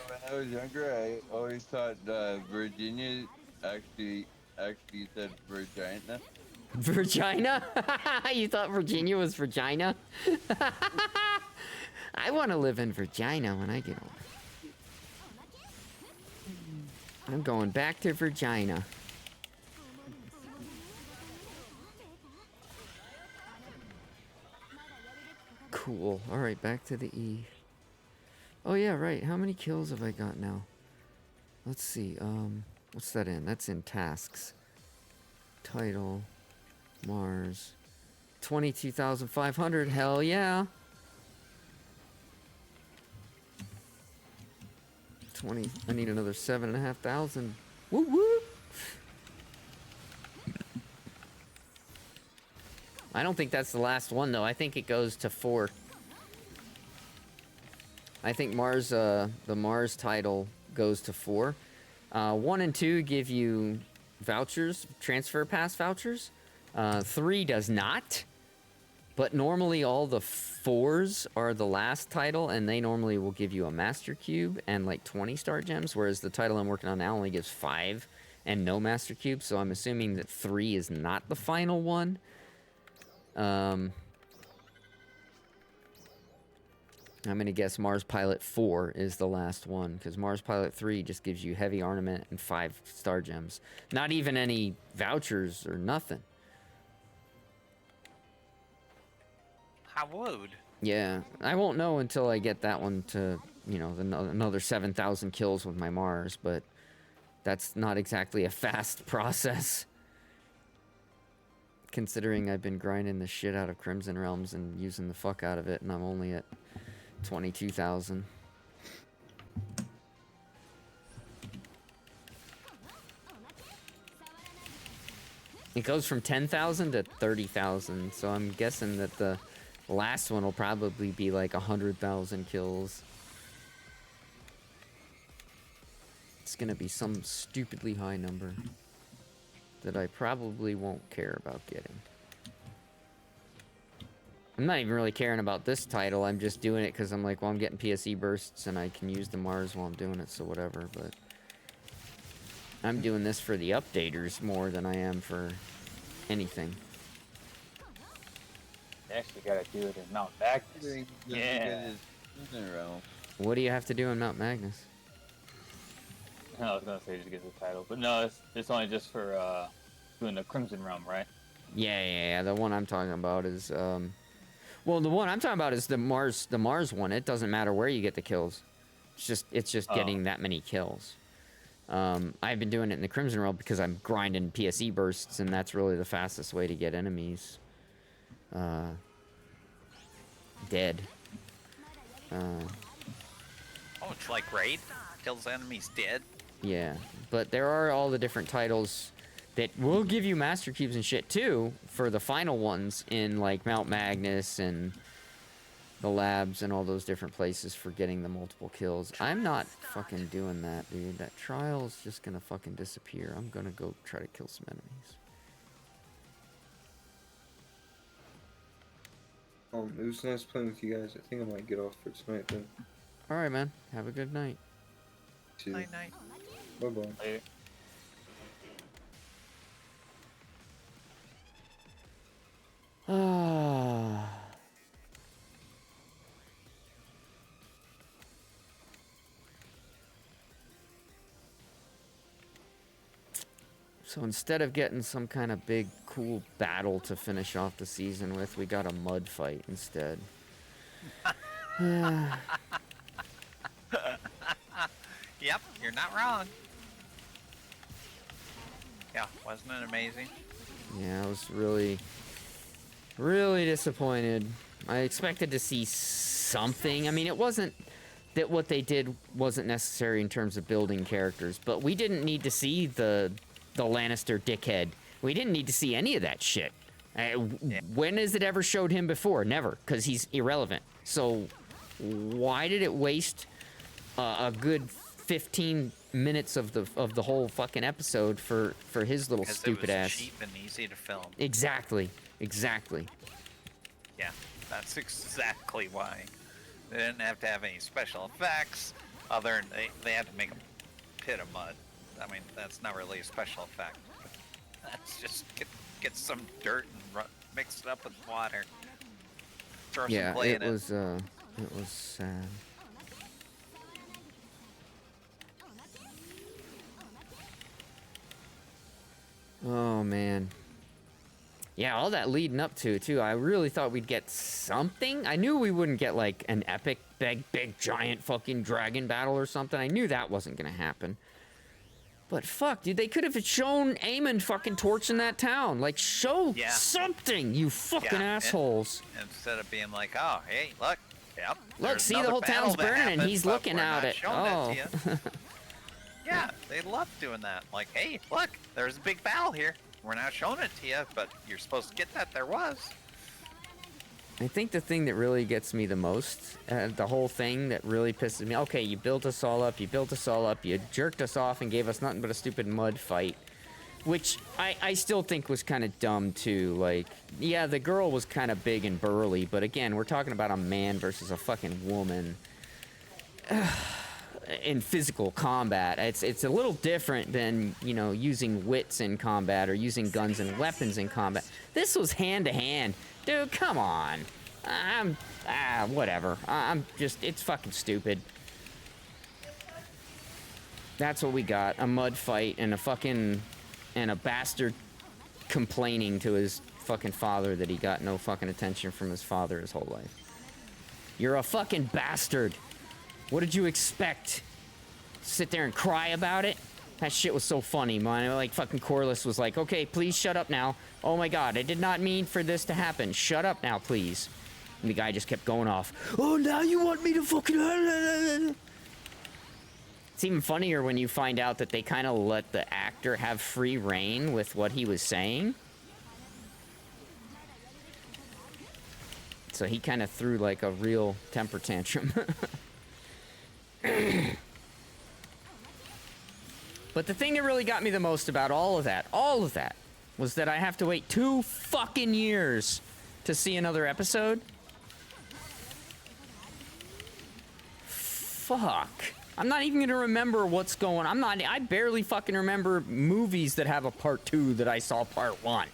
When I was younger, I always thought Virginia actually said Virginia. Virginia? You thought Virginia was Virginia? I want to live in Virginia when I get older. I'm going back to Virginia. Cool. All right, back to the E. Oh yeah, right. How many kills have I got now? Let's see. What's that in? That's in tasks. Title. Mars. 22,500. Hell yeah. 20. I need another 7,500. Woo woo. I don't think that's the last one though. I think it goes to 4. I think Mars, the Mars title goes to 4. 1 and 2 give you vouchers, transfer pass vouchers. 3 does not. But normally all the 4s are the last title, and they normally will give you a Master Cube and like 20 Star Gems, whereas the title I'm working on now only gives 5 and no Master Cube, so I'm assuming that 3 is not the final one. I'm gonna guess Mars Pilot 4 is the last one, because Mars Pilot 3 just gives you heavy armament and 5 star gems. Not even any vouchers or nothing. How would? Yeah, I won't know until I get that one to, you know, another 7,000 kills with my Mars, but that's not exactly a fast process. Considering I've been grinding the shit out of Crimson Realms and using the fuck out of it, and I'm only at 22,000. It goes from 10,000 to 30,000, so I'm guessing that the last one will probably be like 100,000 kills. It's gonna be some stupidly high number that I probably won't care about getting. I'm not even really caring about this title. I'm just doing it because I'm like, well, I'm getting PSE bursts and I can use the Mars while I'm doing it, so whatever. But I'm doing this for the updaters more than I am for anything. You actually gotta do it in Mount Magnus. Yeah. What do you have to do in Mount Magnus? I was gonna say just get the title, but no, it's only just for doing the Crimson Realm, right? Yeah. The one I'm talking about is well, the one I'm talking about is the Mars one. It doesn't matter where you get the kills. It's just getting that many kills. I've been doing it in the Crimson Realm because I'm grinding PSE bursts, and that's really the fastest way to get enemies dead. Oh, it's like raid? Kills enemies dead? Yeah, but there are all the different titles that will give you Master Cubes and shit too for the final ones in like Mount Magnus and the labs and all those different places for getting the multiple kills. I'm not fucking doing that, dude. That trial's just gonna fucking disappear. I'm gonna go try to kill some enemies. It was nice playing with you guys. I think I might get off for tonight then. Alright, man. Have a good night. Night night. Bye-bye. Later. Ah. So instead of getting some kind of big, cool battle to finish off the season with, we got a mud fight instead. Yep, you're not wrong. Yeah, wasn't it amazing? Yeah, I was really, really disappointed. I expected to see something. I mean, it wasn't that what they did wasn't necessary in terms of building characters, but we didn't need to see the Lannister dickhead. We didn't need to see any of that shit. When has it ever showed him before? Never, because he's irrelevant. So why did it waste a good 15 minutes of the whole fucking episode for his little stupid ass? Cheap and easy to film. Exactly. Yeah, that's exactly why. They didn't have to have any special effects, other than they had to make a pit of mud. I mean, that's not really a special effect. That's just get some dirt and mix it up with water. Throw some clay in it. It was sad. Oh man. Yeah, all that leading up to it too. I really thought we'd get something. I knew we wouldn't get like an epic, big, giant fucking dragon battle or something. I knew that wasn't gonna happen. But fuck, dude, they could have shown Aemon fucking torching that town. Like, show something, you fucking assholes. Instead of being like, oh, hey, look, yep. Look, see, the whole town's burning, and he's looking at it. Oh. Yeah, they love doing that. Like, hey, look, there's a big battle here. We're not showing it to you, but you're supposed to get that there was. I think the thing that really gets me the most, the whole thing that really pisses me, okay, you built us all up, you jerked us off and gave us nothing but a stupid mud fight, which I still think was kind of dumb too. Like, yeah, the girl was kind of big and burly, but again, we're talking about a man versus a fucking woman in physical combat. It's a little different than, you know, using wits in combat or using guns and weapons in combat. This was hand to hand. Dude, come on. Whatever. I'm just, it's fucking stupid. That's what we got. A mud fight and a bastard complaining to his fucking father that he got no fucking attention from his father his whole life. You're a fucking bastard. What did you expect? Sit there and cry about it? That shit was so funny, man. Like, fucking Corliss was like, okay, please shut up now. Oh my god, I did not mean for this to happen. Shut up now, please. And the guy just kept going off. Oh, now you want me to fucking... It's even funnier when you find out that they kind of let the actor have free reign with what he was saying. So he kind of threw like a real temper tantrum. But the thing that really got me the most about all of that, was that I have to wait 2 fucking years to see another episode. Fuck. I'm not even gonna remember what's going on. I barely fucking remember movies that have a part 2 that I saw part 1.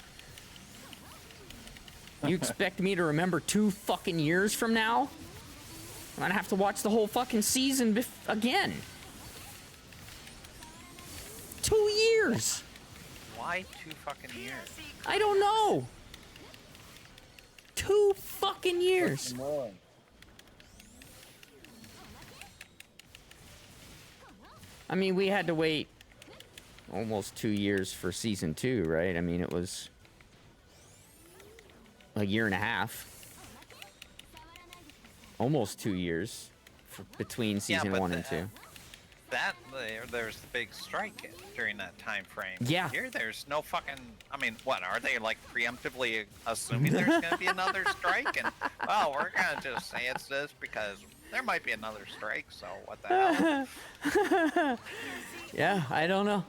You expect me to remember 2 fucking years from now? I'm gonna have to watch the whole fucking season again. 2 years. Why 2 fucking years? I don't know. 2 fucking years. I mean, we had to wait almost 2 years for season 2, right? I mean, it was a year and a half. Almost 2 years between season 1 and 2. There's the big strike during that time frame. Yeah. Here, there's no fucking. I mean, what are they like preemptively assuming there's gonna be another strike? And well, we're gonna just say it's this because there might be another strike. So what the hell? Yeah, I don't know.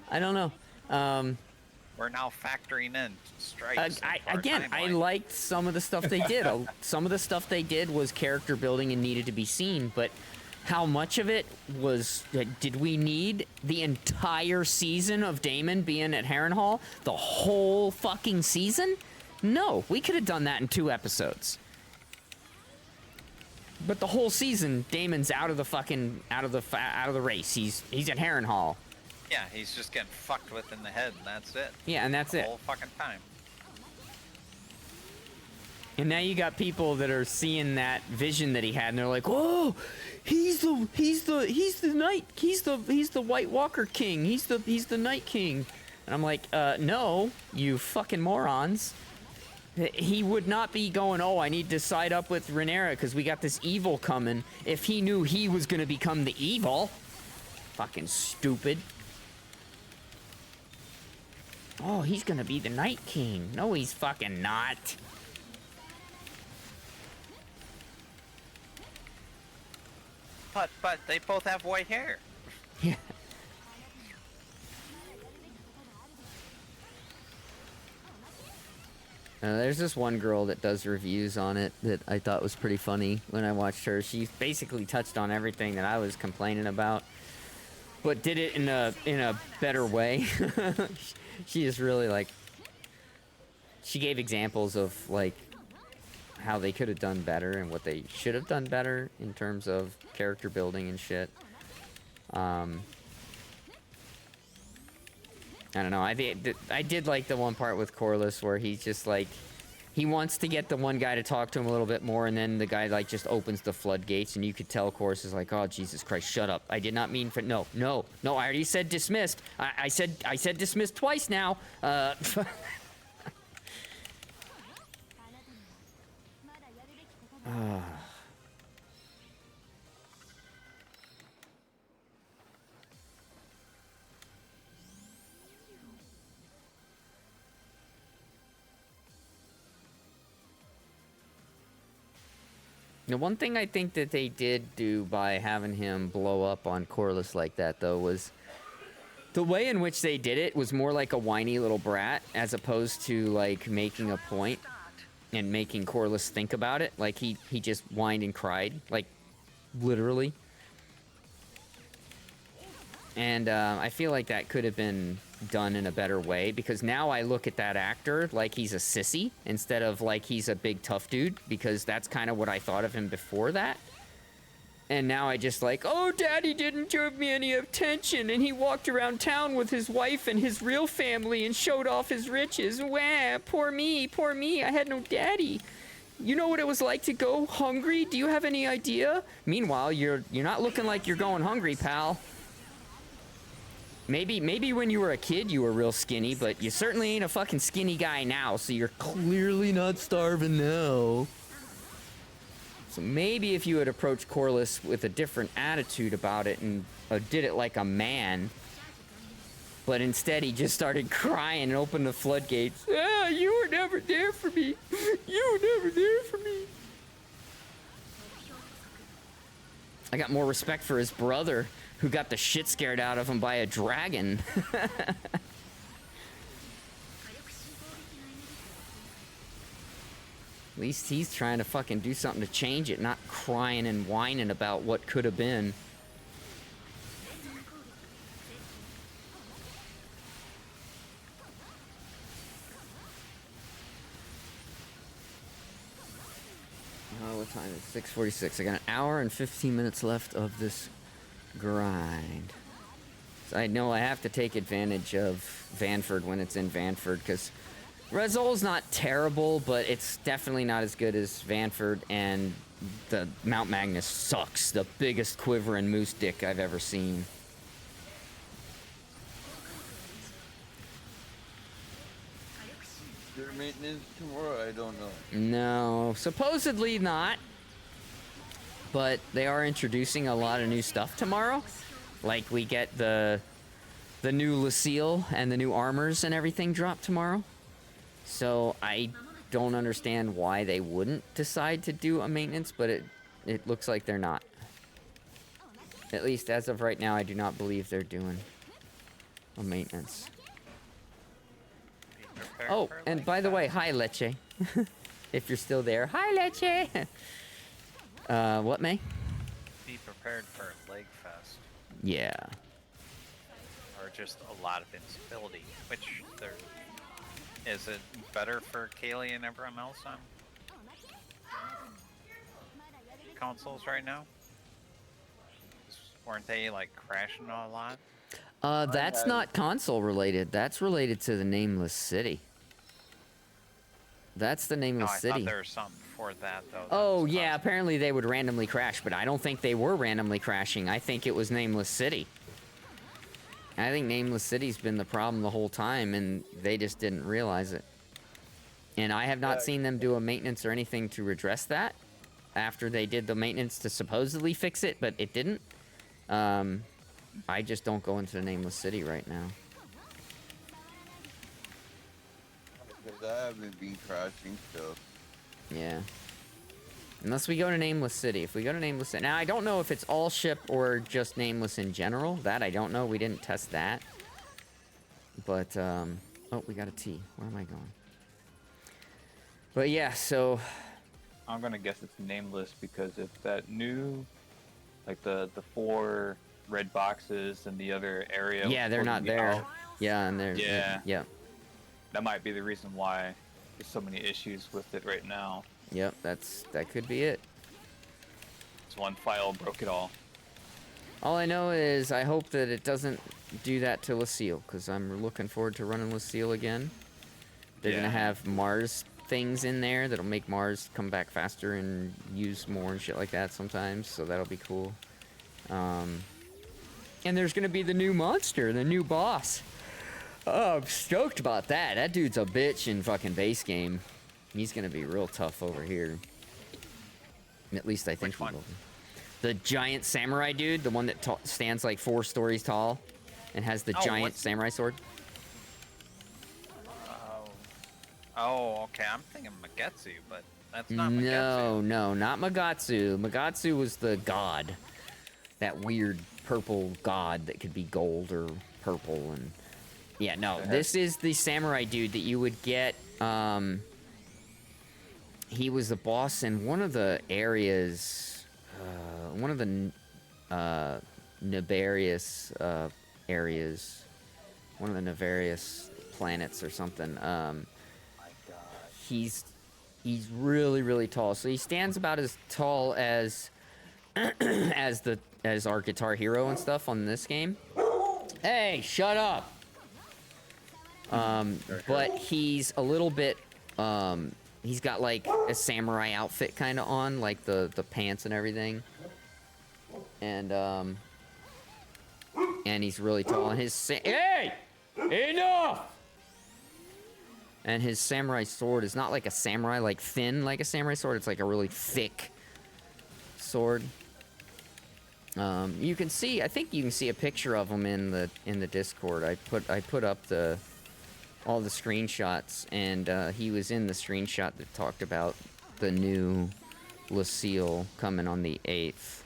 We're now factoring in strikes. I liked some of the stuff they did. Some of the stuff they did was character building and needed to be seen, but how much of it was... Did we need the entire season of Damon being at Harrenhal? The whole fucking season? No, we could have done that in 2 episodes. But the whole season, Damon's out of the race. He's at Harrenhal. Yeah, he's just getting fucked with in the head, and that's it. Yeah, and that's it. The whole fucking time. And now you got people that are seeing that vision that he had, and they're like, "Oh, he's the White Walker King. He's the Night King." And I'm like, no, you fucking morons. He would not be going, "Oh, I need to side up with Rhaenyra because we got this evil coming," if he knew he was gonna become the evil. Fucking stupid. Oh, he's gonna be the Night King. No, he's fucking not. But they both have white hair. Yeah. There's this one girl that does reviews on it that I thought was pretty funny when I watched her. She basically touched on everything that I was complaining about, but did it in a better way. She is really like... She gave examples of like how they could have done better and what they should have done better in terms of character building and shit. I don't know. I did like the one part with Corliss where he's just like, he wants to get the one guy to talk to him a little bit more, and then the guy like just opens the floodgates, and you could tell Corliss is like, "Oh Jesus Christ, shut up! I did not mean for no. I already said dismissed. I said dismissed twice now." The one thing I think that they did do by having him blow up on Corliss like that, though, was the way in which they did it was more like a whiny little brat, as opposed to, like, making a point and making Corliss think about it. Like, he just whined and cried, like, literally. And I feel like that could have been done in a better way, because now I look at that actor like he's a sissy instead of like he's a big tough dude, because that's kind of what I thought of him before that. And now I just like, oh, daddy didn't give me any attention, and he walked around town with his wife and his real family and showed off his riches. Wah, poor me, I had no daddy. You know what it was like to go hungry? Do you have any idea? Meanwhile, you're not looking like you're going hungry, pal. Maybe when you were a kid you were real skinny, but you certainly ain't a fucking skinny guy now, so you're clearly not starving now. So maybe if you had approached Corliss with a different attitude about it and did it like a man, but instead he just started crying and opened the floodgates. Ah, you were never there for me. You were never there for me. I got more respect for his brother, who got the shit scared out of him by a dragon. At least he's trying to fucking do something to change it, not crying and whining about what could have been. Oh, what time is it? 6:46. I got an hour and 15 minutes left of this grind. So I know I have to take advantage of Vanford when it's in Vanford, because Rezol's not terrible, but it's definitely not as good as Vanford, and the Mount Magnus sucks. The biggest quivering moose dick I've ever seen. Is there maintenance tomorrow? I don't know. No, supposedly not. But they are introducing a lot of new stuff tomorrow. Like we get the new Lucille and the new armors and everything drop tomorrow. So I don't understand why they wouldn't decide to do a maintenance, but it looks like they're not. At least as of right now, I do not believe they're doing a maintenance. Oh, and by the way, hi Leche. If you're still there. Hi Leche! What, May? Be prepared for a leg fest. Yeah. Or just a lot of instability, which there... Is it better for Kaylee and everyone else on consoles right now? Weren't they like crashing a lot? That's not console related. That's related to the Nameless City. That's the Nameless I City. thought there was something for that though. Oh yeah, apparently they would randomly crash, but I don't think they were randomly crashing. I think it was Nameless City. I think Nameless City's been the problem the whole time, and they just didn't realize it. And I have not seen them do a maintenance or anything to redress that after they did the maintenance to supposedly fix it, but it didn't. I just don't go into the Nameless City right now. Because I haven't been crashing still. Yeah. Unless we go to Nameless City. If we go to Nameless City... Now, I don't know if it's all ship or just Nameless in general. That I don't know. We didn't test that. But, oh, we got a T. Where am I going? But yeah, so... I'm gonna guess it's nameless because if that new, like the 4 red boxes in the other area... Yeah, they're not there. out, Yeah, and they're... Yeah. Yeah. That might be the reason why there's so many issues with it right now. Yep, that could be it. It's one file broke it all. All I know is I hope that it doesn't do that to Lucille, because I'm looking forward to running Lucille again. They're gonna have Mars things in there that'll make Mars come back faster and use more and shit like that sometimes, so that'll be cool. And there's gonna be the new monster, the new boss. Oh, I'm stoked about that. That dude's a bitch in fucking base game. He's gonna be real tough over here. At least I think he will be. The giant samurai dude, the one that stands like 4 stories tall and has the giant samurai sword. Oh, okay. I'm thinking Magetsu, but that's not Magetsu. No, not Magatsu. Magatsu was the god. That weird purple god that could be gold or purple. And yeah, no, this is the samurai dude that you would get. He was the boss in one of the areas, one of the Nibarius areas. one of the Nefarious planets or something. My God. He's really tall. So he stands about as tall as as our Guitar Hero and stuff on this game. Hey, shut up. But he's a little bit he's got like a samurai outfit kind of on, like the pants and everything. And he's really tall, and his hey, enough. And his samurai sword is not like a samurai, like thin like a samurai sword. It's like a really thick sword. You can see, I think you can see a picture of him in the Discord. I put up all the screenshots, and he was in the screenshot that talked about the new Lucille coming on the 8th.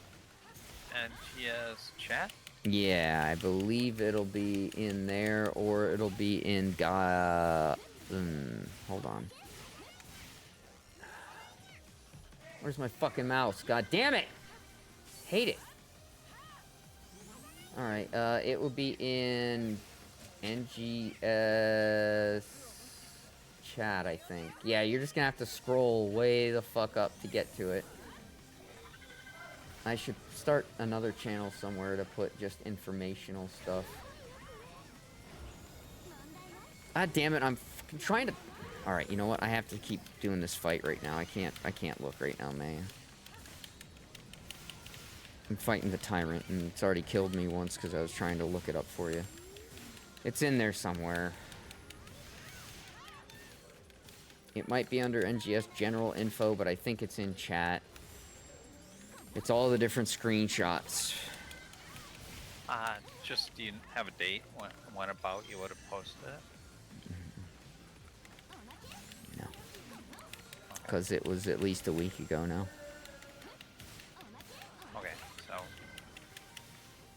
And she has chat? Yeah, I believe it'll be in there, or it'll be in hold on. Where's my fucking mouse? God damn it! Hate it. Alright, it will be in NGS chat, I think. Yeah, you're just gonna have to scroll way the fuck up to get to it. I should start another channel somewhere to put just informational stuff. God damn it, I'm trying to... Alright, you know what? I have to keep doing this fight right now. I can't look right now, man. I'm fighting the Tyrant, and it's already killed me once because I was trying to look it up for you. It's in there somewhere. It might be under NGS general info, but I think it's in chat. It's all the different screenshots. Just do you have a date when about you would have posted it? No. Because it was at least a week ago now. Okay, so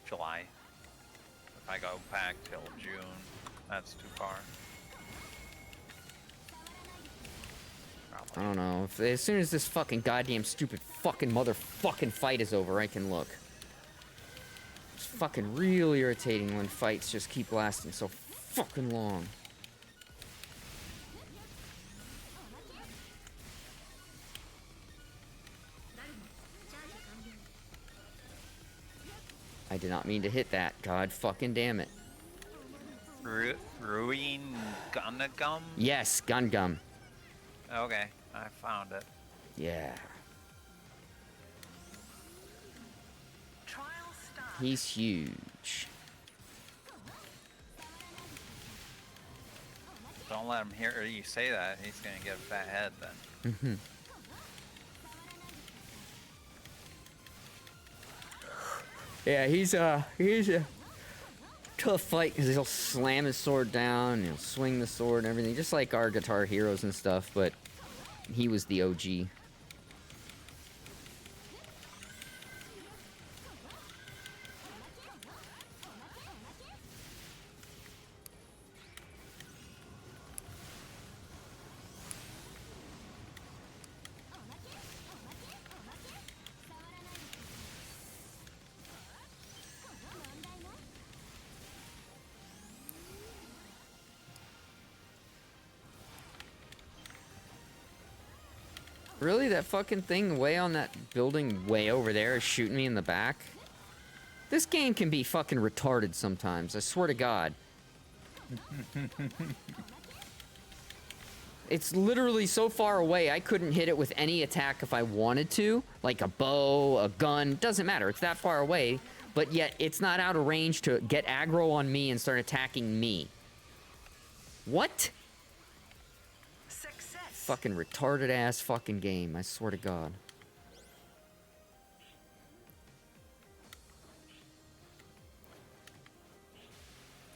July. If I go back till June, that's too far. I don't know. As soon as this fucking goddamn stupid fucking motherfucking fight is over, I can look. It's fucking real irritating when fights just keep lasting so fucking long. I did not mean to hit that. God fucking damn it. Ruin Gundam? Yes, Gundam. Okay, I found it. Yeah. Trial start. He's huge. Don't let him hear you say that. He's gonna get a fat head then. Mm-hmm. Yeah, he's a tough fight because he'll slam his sword down, and he'll swing the sword and everything, just like our Guitar Heroes and stuff, but he was the OG. Really? That fucking thing way on that building way over there is shooting me in the back? This game can be fucking retarded sometimes, I swear to God. It's literally so far away, I couldn't hit it with any attack if I wanted to. Like a bow, a gun, doesn't matter, it's that far away. But yet, it's not out of range to get aggro on me and start attacking me. What? Fucking retarded ass fucking game, I swear to God.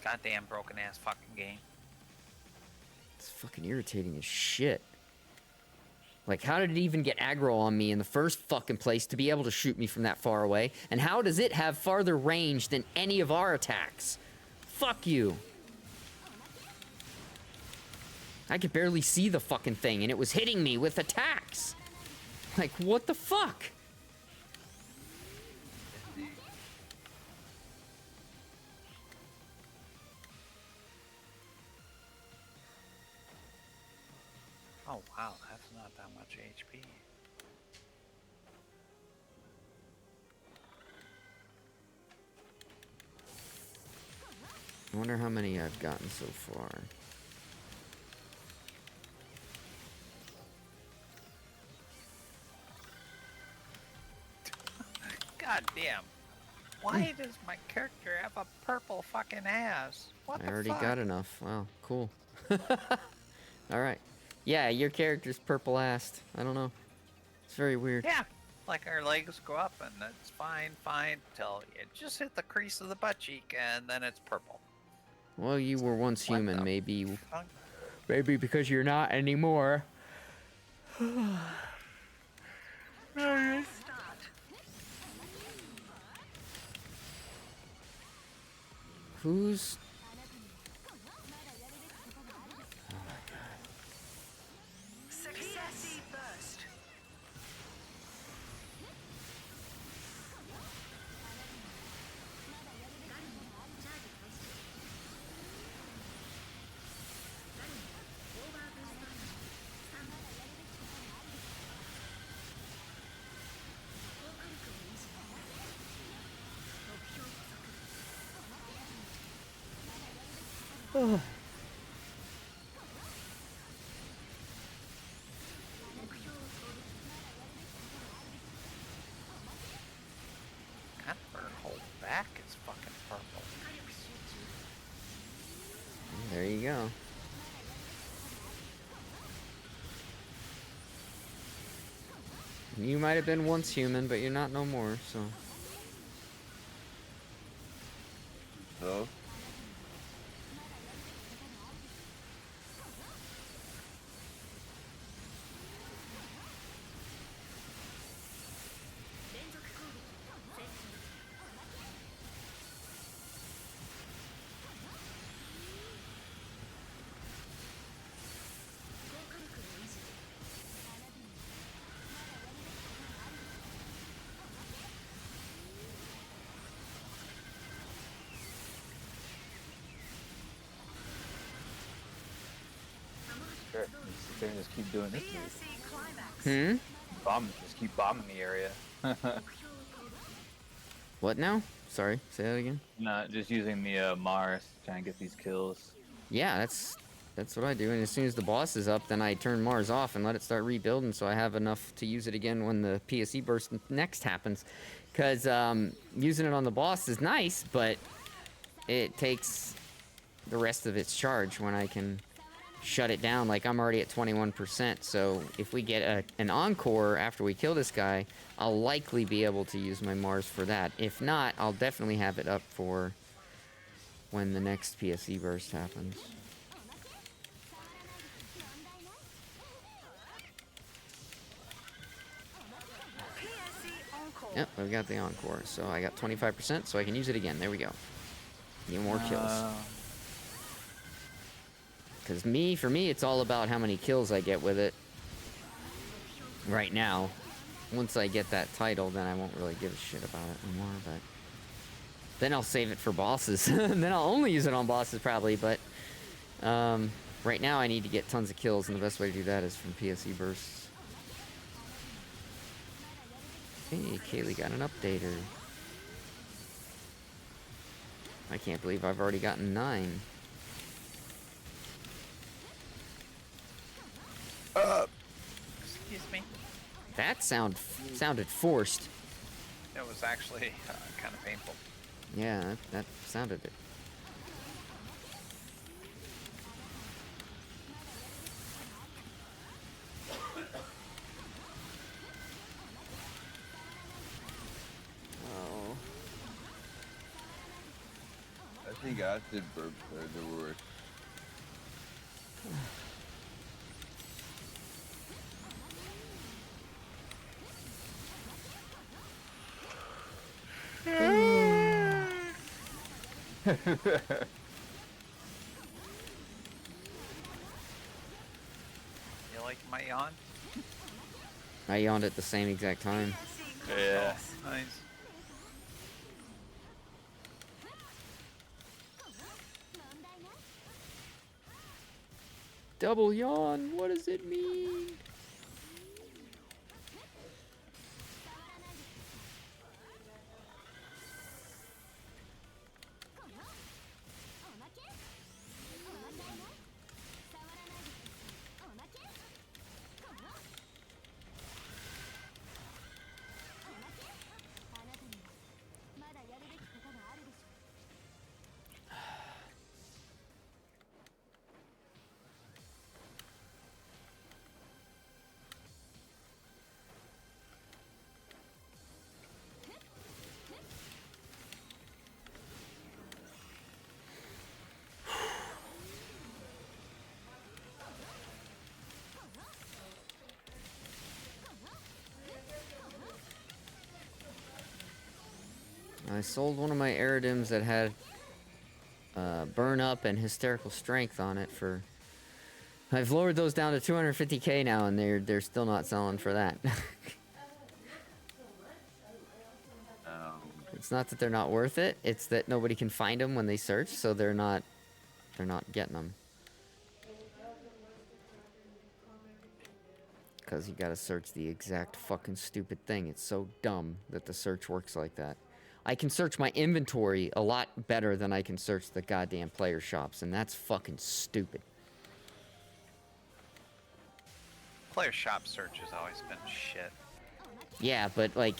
Goddamn broken ass fucking game. It's fucking irritating as shit. Like, how did it even get aggro on me in the first fucking place to be able to shoot me from that far away? And how does it have farther range than any of our attacks? Fuck you. I could barely see the fucking thing, and it was hitting me with attacks. Like, what the fuck? Oh wow, that's not that much HP. I wonder how many I've gotten so far. God damn. Why does my character have a purple fucking ass? What I the already fuck? got enough. Wow, cool. Alright. Yeah, your character's purple-assed. I don't know. It's very weird. Yeah, like our legs go up and it's fine, till you just hit the crease of the butt cheek and then it's purple. Well, you were once What human, the maybe. fuck? Maybe because you're not anymore. Start. Who's... Success. Burst. God, her whole back is fucking purple. There you go. You might have been once human, but you're not no more, so... So, Sure. Just sit there and just keep doing this. PSE climax. Hmm? Just keep bombing the area. What now? Sorry, say that again. Not just using the Mars to try and get these kills. Yeah, that's what I do. And as soon as the boss is up, then I turn Mars off and let it start rebuilding, so I have enough to use it again when the PSE burst next happens. Because using it on the boss is nice, but it takes the rest of its charge when I can shut it down. Like, I'm already at 21%, so if we get an encore after we kill this guy, I'll likely be able to use my Mars for that. If not, I'll definitely have it up for when the next PSE burst happens. PSE encore. Yep, I've got the encore, so I got 25%, so I can use it again. There we go. Need more kills. Because for me, it's all about how many kills I get with it. Right now. Once I get that title, then I won't really give a shit about it anymore, but... Then I'll save it for bosses. And then I'll only use it on bosses, probably, but... right now, I need to get tons of kills, and the best way to do that is from PSE bursts. Hey, Kaylee got an updater. I can't believe I've already gotten 9. Excuse me. That sounded forced. It was actually kind of painful. Yeah, that sounded it. Oh. I think acid burps are the worst. You like my yawn? I yawned at the same exact time. Yeah. Nice. Double yawn. What does it mean? I sold one of my Eridims that had burn up and hysterical strength on it for. I've lowered those down to 250k now, and they're still not selling for that. It's not that they're not worth it; it's that nobody can find them when they search, so they're not getting them. Because you gotta search the exact fucking stupid thing. It's so dumb that the search works like that. I can search my inventory a lot better than I can search the goddamn player shops, and that's fucking stupid. Player shop search has always been shit. Yeah, but like,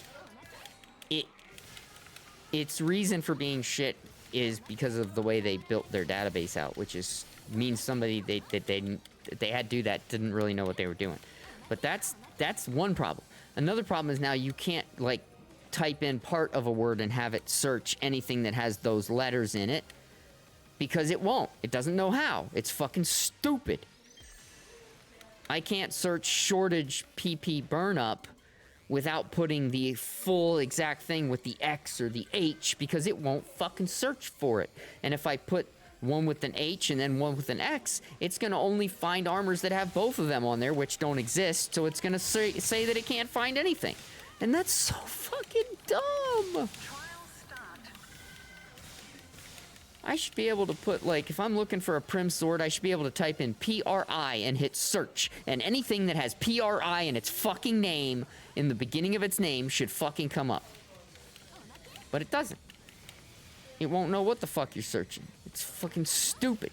its reason for being shit is because of the way they built their database out, which is means somebody they had to do that didn't really know what they were doing. But that's one problem. Another problem is now you can't like type in part of a word and have it search anything that has those letters in it, because it won't. It doesn't know how. It's fucking stupid. I can't search shortage PP burn up without putting the full exact thing with the X or the H, because it won't fucking search for it. And if I put one with an H and then one with an X, it's gonna only find armors that have both of them on there, which don't exist, so it's gonna say that it can't find anything. And that's so fucking dumb. I should be able to put, like, if I'm looking for a Prim Sword, I should be able to type in PRI and hit search. And anything that has PRI in its fucking name, in the beginning of its name, should fucking come up. But it doesn't. It won't know what the fuck you're searching. It's fucking stupid.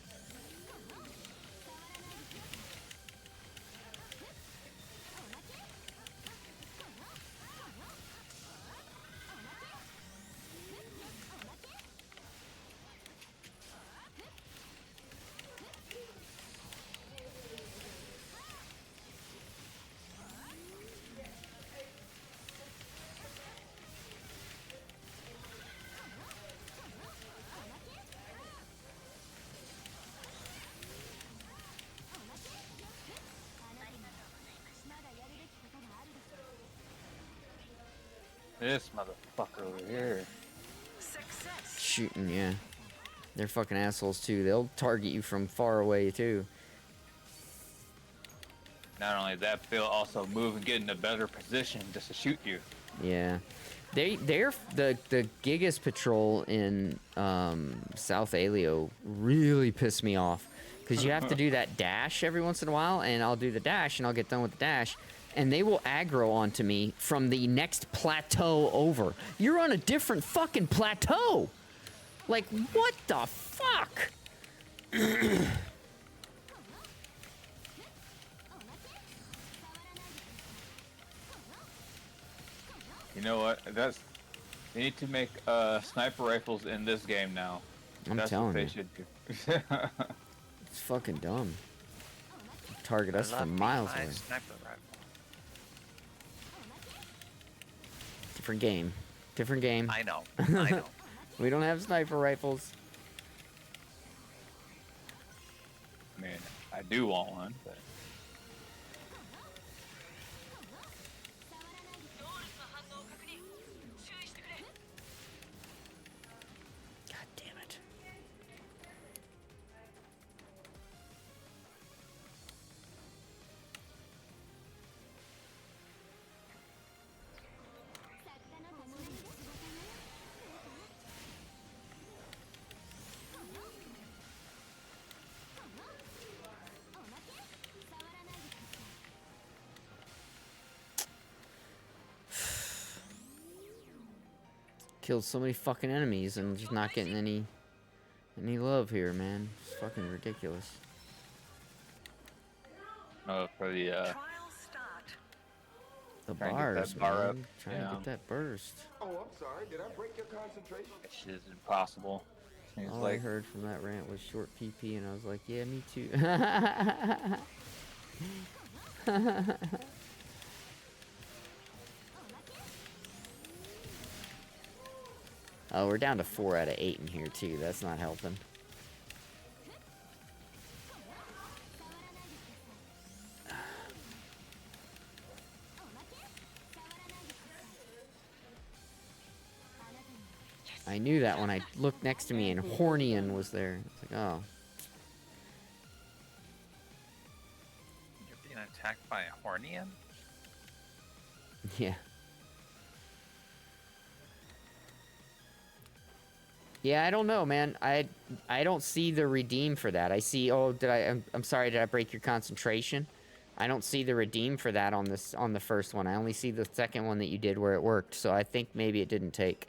This motherfucker over here. Shooting, yeah. They're fucking assholes too. They'll target you from far away too. Not only that, they'll also move and get in a better position just to shoot you. Yeah. They're the Gigas patrol in South Alio really pissed me off, because you have to do that dash every once in a while, and I'll do the dash and I'll get done with the dash, and they will aggro onto me from the next plateau over. You're on a different fucking plateau. Like, what the fuck? You know what? They need to make sniper rifles in this game now. That's what they you. should do. It's fucking dumb. Target us from miles away. Sniper rifle. Different game. Different game. I know. I know. We don't have sniper rifles. I mean, I do want one, but God damn it. killed so many fucking enemies and just not getting any love here, man. It's fucking ridiculous. Oh, for the Trial start. The Trying to get bars, that bar man. up. Trying to Yeah. get that burst. Oh, I'm sorry. Did I break your concentration? that shit is impossible. Seems All I like heard from that rant was short PP, and I was like, yeah, me too. Oh, we're down to 4 out of 8 in here, too. That's not helping. I knew that when I looked next to me and Hornian was there. It's like, oh. You're being attacked by a Hornian? Yeah. Yeah, I don't know, man. I don't see the redeem for that. I see, oh, I'm sorry, did I break your concentration? I don't see the redeem for that on the first one. I only see the second one that you did where it worked. So I think maybe it didn't take.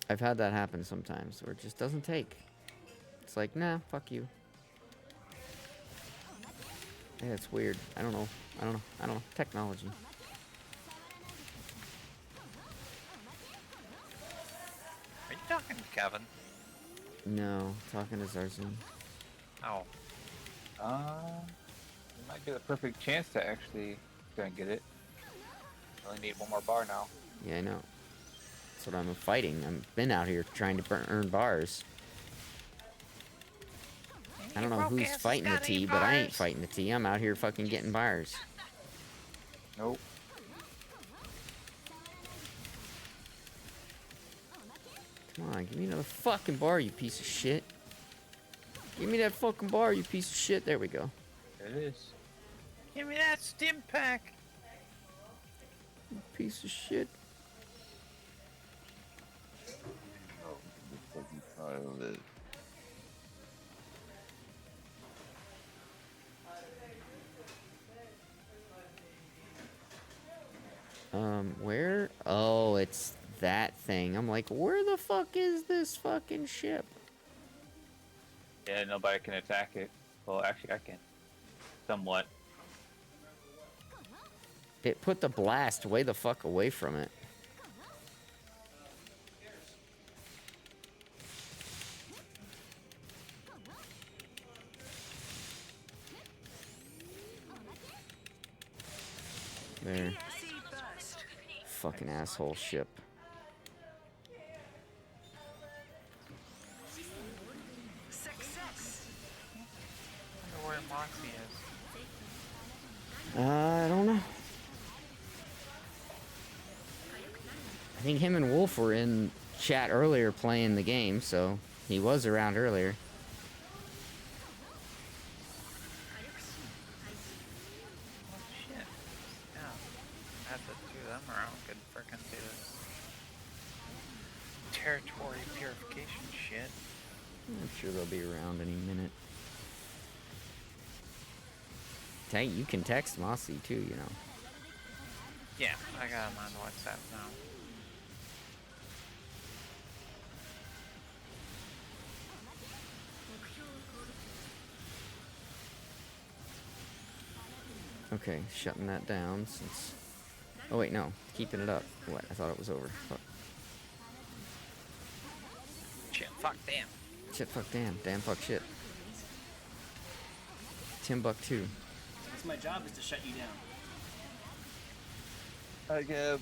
I've had that happen sometimes where it just doesn't take. It's like, nah, fuck you. Yeah, it's weird. I don't know. Technology. Are you talking to Kevin? No, talking to Zarzun. Oh. it might be the perfect chance to actually try and get it. Only need one more bar now. Yeah, I know. That's what I'm fighting. I've been out here trying to earn bars. I don't know who's fighting the T, but I ain't fighting the T. I'm out here fucking getting bars. Nope. Come on, give me another fucking bar, you piece of shit. Give me that fucking bar, you piece of shit. There we go. There it is. Give me that stim pack! You piece of shit. Where? Oh, it's that thing. I'm like, where the fuck is this fucking ship? Yeah, nobody can attack it. Well, actually, I can. Somewhat. It put the blast way the fuck away from it. There. Fucking asshole ship. Success. I wonder where Moxie is. I don't know. I think him and Wolf were in chat earlier playing the game, so he was around earlier. Oh shit. Yeah. Add the two of them around. Could frickin' do this. Territory purification shit. I'm sure they'll be around any minute. You can text Mossy too, you know. Yeah, I got him on WhatsApp now. Okay, shutting that down since... Oh wait, no. Keeping it up. What? I thought it was over. Fuck. Shit, fuck, damn. Shit, fuck, damn. Damn, fuck, shit. Timbuktu. That's my job, is to shut you down. Hi, Gab.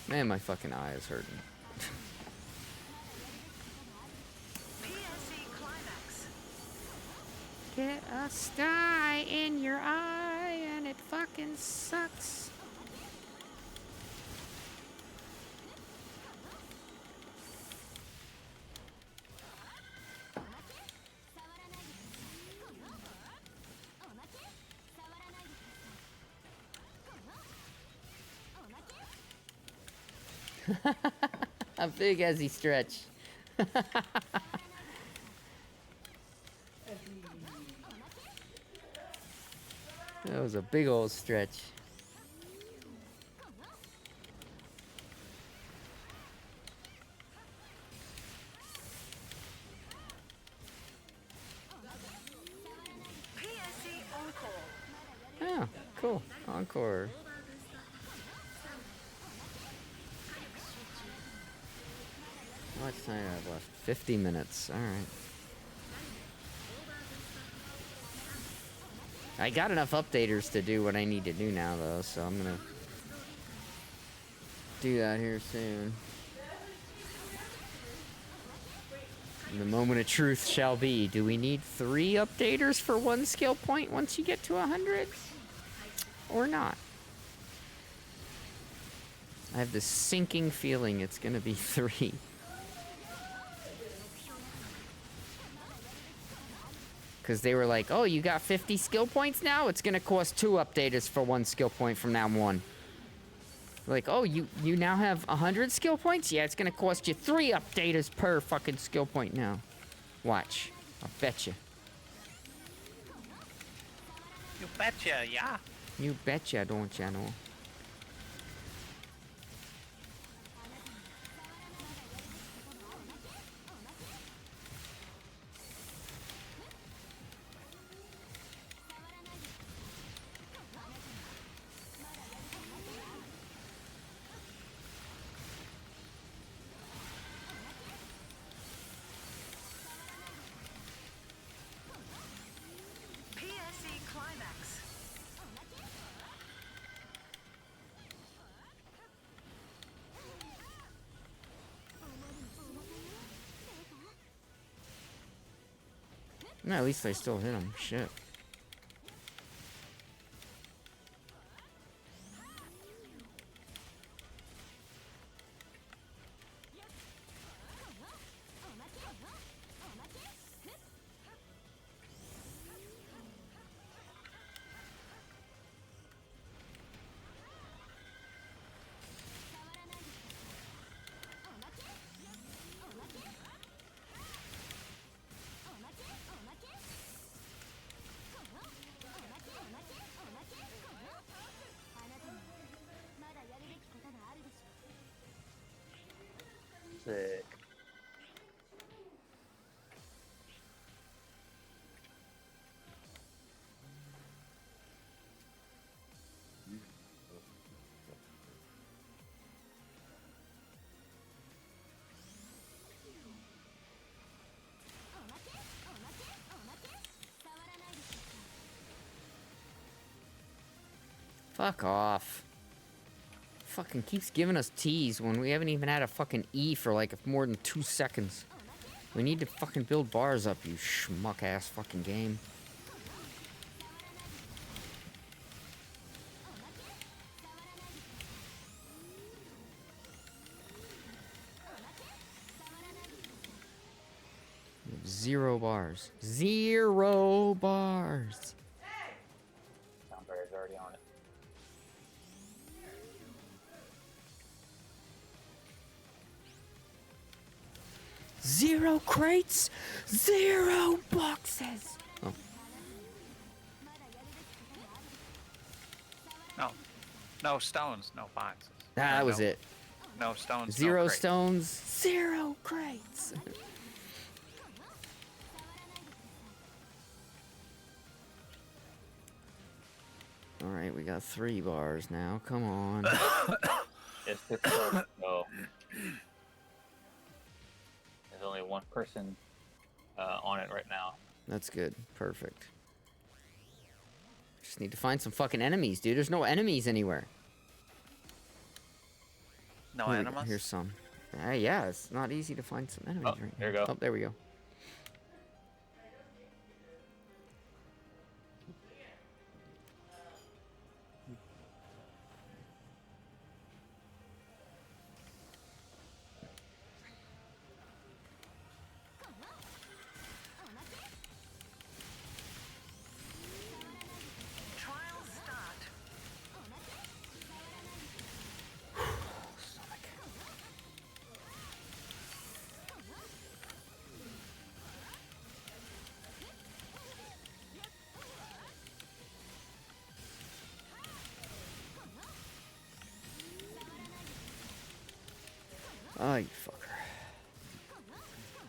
Man, my fucking eye is hurting. PSE climax. Get a sty in your eye and it fucking sucks. A big as he stretch. That was a big old stretch. PSE Encore. Yeah, cool. Encore. How much time do I have left? 50 minutes. Alright. I got enough updaters to do what I need to do now, though, so I'm gonna do that here soon. And the moment of truth shall be, do we need 3 updaters for 1 skill point once you get to 100? Or not? I have this sinking feeling it's gonna be 3. Because they were like, oh, you got 50 skill points now? It's gonna cost 2 updaters for 1 skill point from now on. Like, oh, you now have 100 skill points? Yeah, it's gonna cost you 3 updaters per fucking skill point now. Watch. I'll bet you. You betcha, yeah. You betcha, don't ya know? PSE Climax. No, at least I still hit him. Shit. Sick. Fuck off. Fucking keeps giving us T's when we haven't even had a fucking E for like more than 2 seconds. We need to fucking build bars up, you schmuck ass fucking game. We have 0 bars. 0 bars. Soundbird's already on it. Zero crates, 0 boxes. Oh, No. No stones, no boxes. that was No- it. No stones, 0 no crates. stones, 0 crates. All right, we got 3 bars now. Come on. It's difficult. No. There's only 1 person on it right now. That's good. Perfect. Just need to find some fucking enemies, dude. There's no enemies anywhere. No Here we go. animals? Here's some. Yeah, it's not easy to find some enemies Oh, right there you now. go. Oh, there we go. Trial start. Oh, you fucker.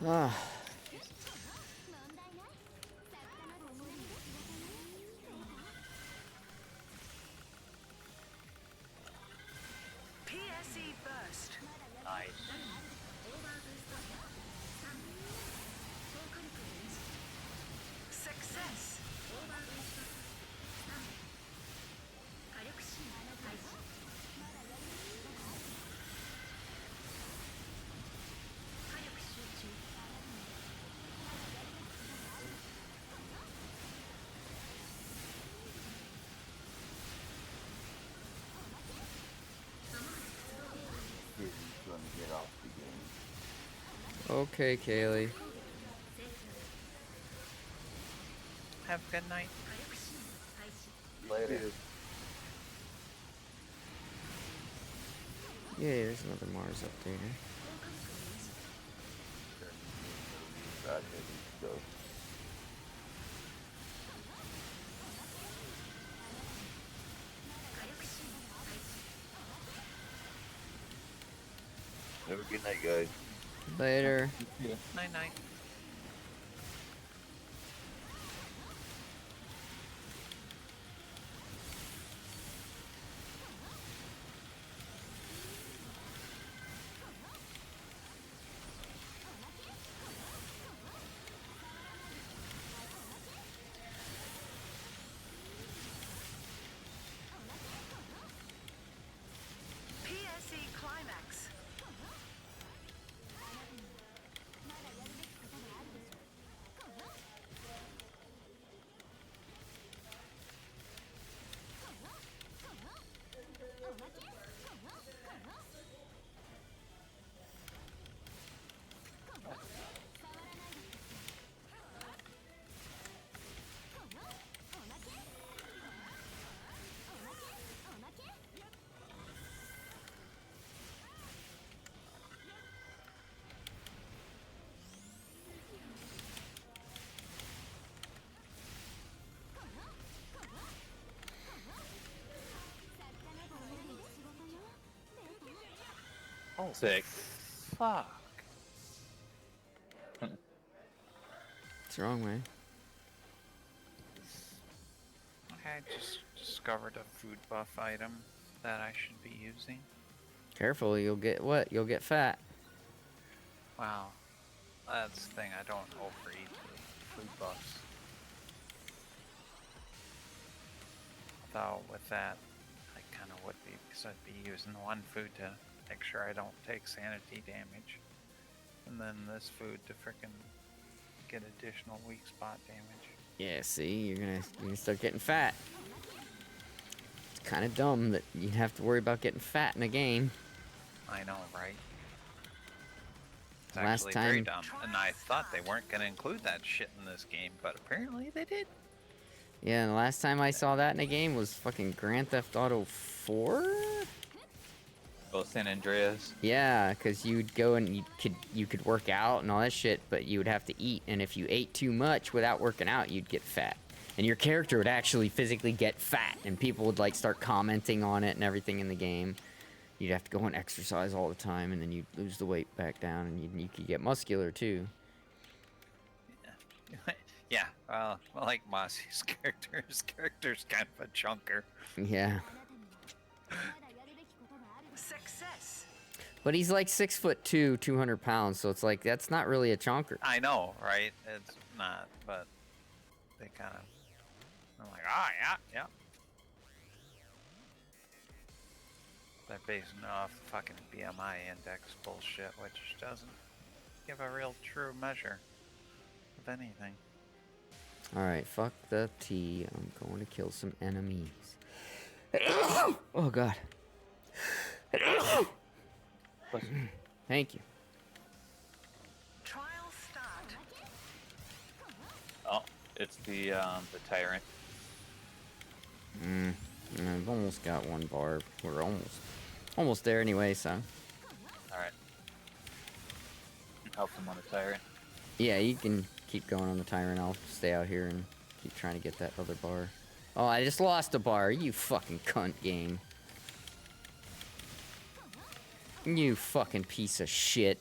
Ah. PSE burst. Nice. Success. He's gonna get off the game. Okay, Kaylee. Have a good night. Later. Yeah, there's another Mars updater. God, here we go. Have a good night, guys. Later. Night night. PSE climax. Oh, Sick. fuck. What's wrong, man? I just discovered a food buff item that I should be using. Careful, you'll get what? You'll get fat. Wow. That's the thing, I don't overeat food buffs. Though with that, I kind of would be, because I'd be using one food to make sure I don't take sanity damage. And then this food to frickin' get additional weak spot damage. Yeah, see, you're gonna start getting fat. It's kind of dumb that you have to worry about getting fat in a game. I know, right? It's Last actually very time- dumb. And I thought they weren't going to include that shit in this game, but apparently they did. Yeah, and the last time I saw that in a game was fucking Grand Theft Auto 4? Oh, San Andreas. Yeah, because you'd go and you could work out and all that shit, but you would have to eat, and if you ate too much without working out, you'd get fat. And your character would actually physically get fat, and people would like start commenting on it and everything in the game. You'd have to go and exercise all the time, and then you'd lose the weight back down, and you could get muscular too. Yeah, well, like Mossy's character, his character's kind of a chunker. Yeah. Success. But he's like 6'2", 200 pounds, so it's like that's not really a chunker. I know, right? It's not, but they kind of, I'm like, ah, yeah. They're basing it off the fucking BMI index bullshit, which doesn't give a real true measure of anything. Alright, fuck the tea. I'm going to kill some enemies. Oh, God. Thank you. Trial start. Oh, it's the tyrant. I've almost got one bar. We're almost there anyway, so. Alright. Help him on the tyrant. Yeah, you can keep going on the tyrant. I'll stay out here and keep trying to get that other bar. Oh, I just lost a bar. You fucking cunt game. You fucking piece of shit.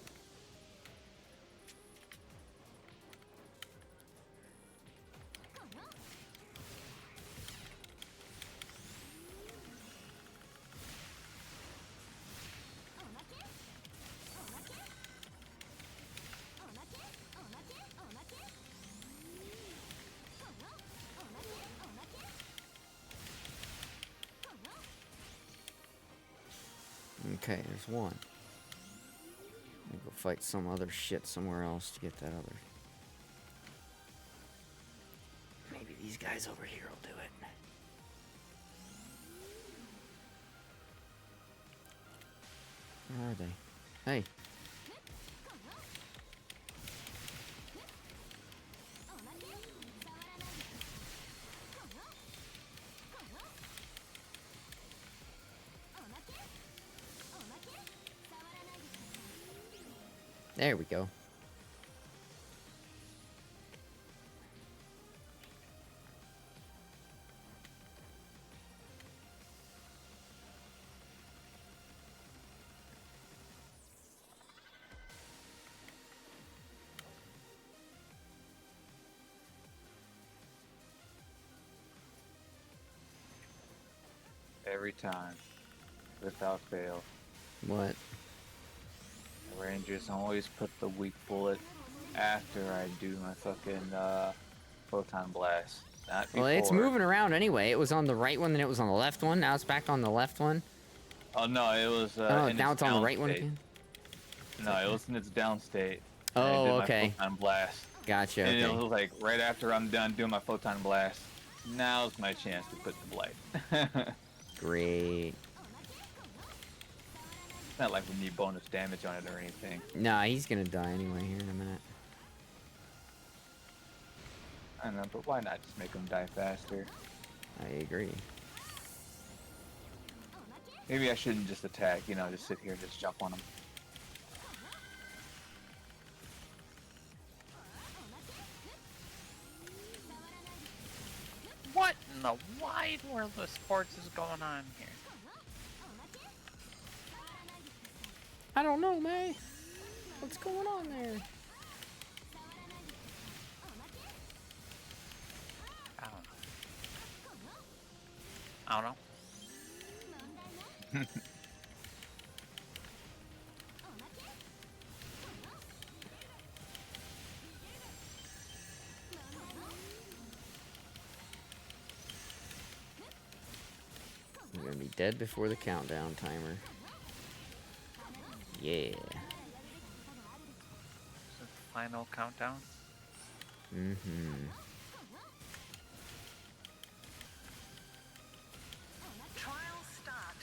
Okay, there's one. I'll go fight some other shit somewhere else to get that other. Maybe these guys over here will do it. Where are they? Hey. There we go. Every time, without fail. What? The Rangers always put the weak bullet after I do my fucking photon blast. Not before. Well, it's moving around anyway. It was on the right one, then it was on the left one. Now it's back on the left one. Oh no, it was. Oh, now it's on the right one state. again. No, it was in its down state. Oh, and I did okay. My photon blast. Gotcha. And Okay. it was like right after I'm done doing my photon blast. Now's my chance to put the blight. Great. It's not like we need bonus damage on it or anything. Nah, he's gonna die anyway here in a minute. I don't know, but why not just make him die faster? I agree. Maybe I shouldn't just attack, you know, just sit here and just jump on him. What in the wide world of sports is going on here? I don't know, May. What's going on there? I don't know. You're gonna be dead before the countdown timer. Yeah. Is it the final countdown? Mm-hmm. Trial start.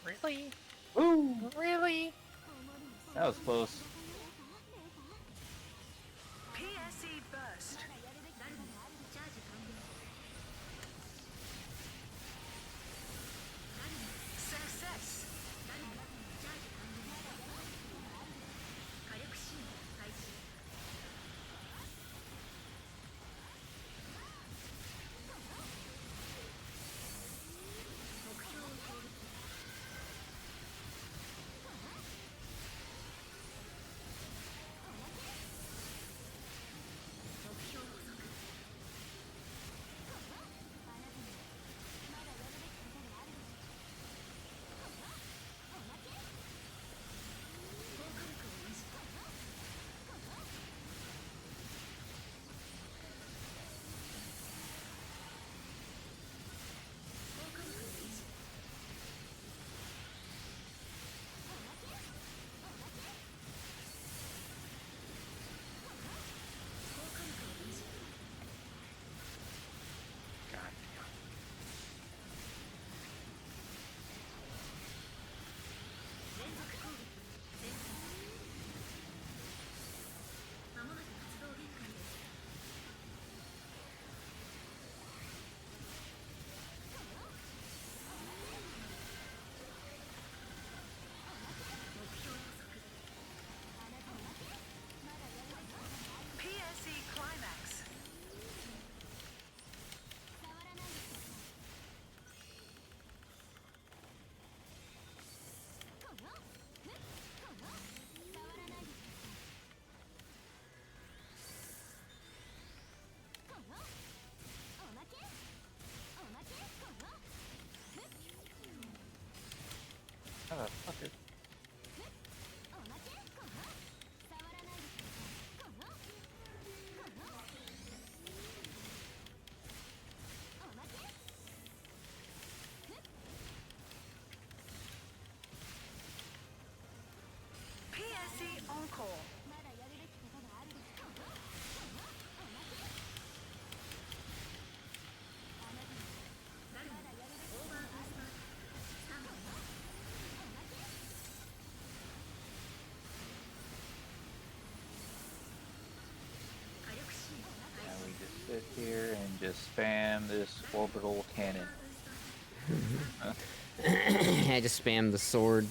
Really? Ooh! Really? That was close. PSE burst. Success. PSE Encore. And we just sit here and just spam this orbital cannon. I just spammed the sword.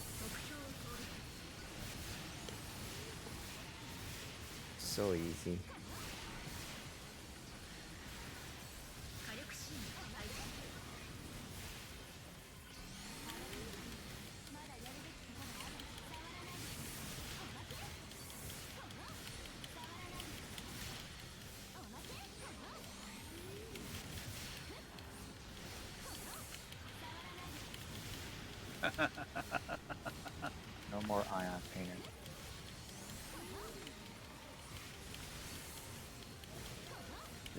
So easy. No more ion painter.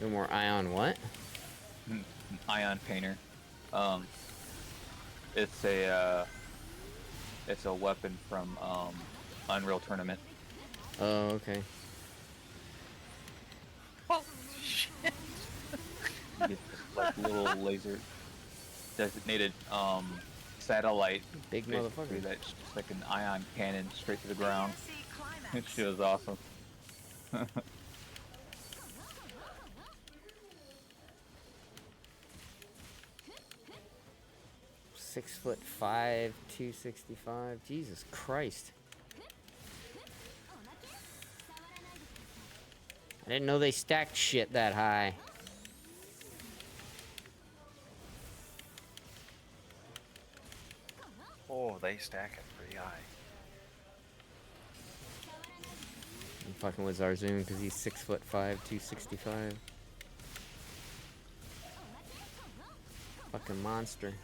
No more ion what? Ion painter. It's a weapon from Unreal Tournament. Oh, okay. Holy shit. You get this, like little laser designated satellite. Big basically motherfucker. that's just like an ion cannon straight to the ground. PSE Climax. It shit was awesome. 6'5", 265. Jesus Christ. I didn't know they stacked shit that high. Oh, they stack it pretty high. I'm fucking with Zarzun because he's 6'5", 265. Fucking monster.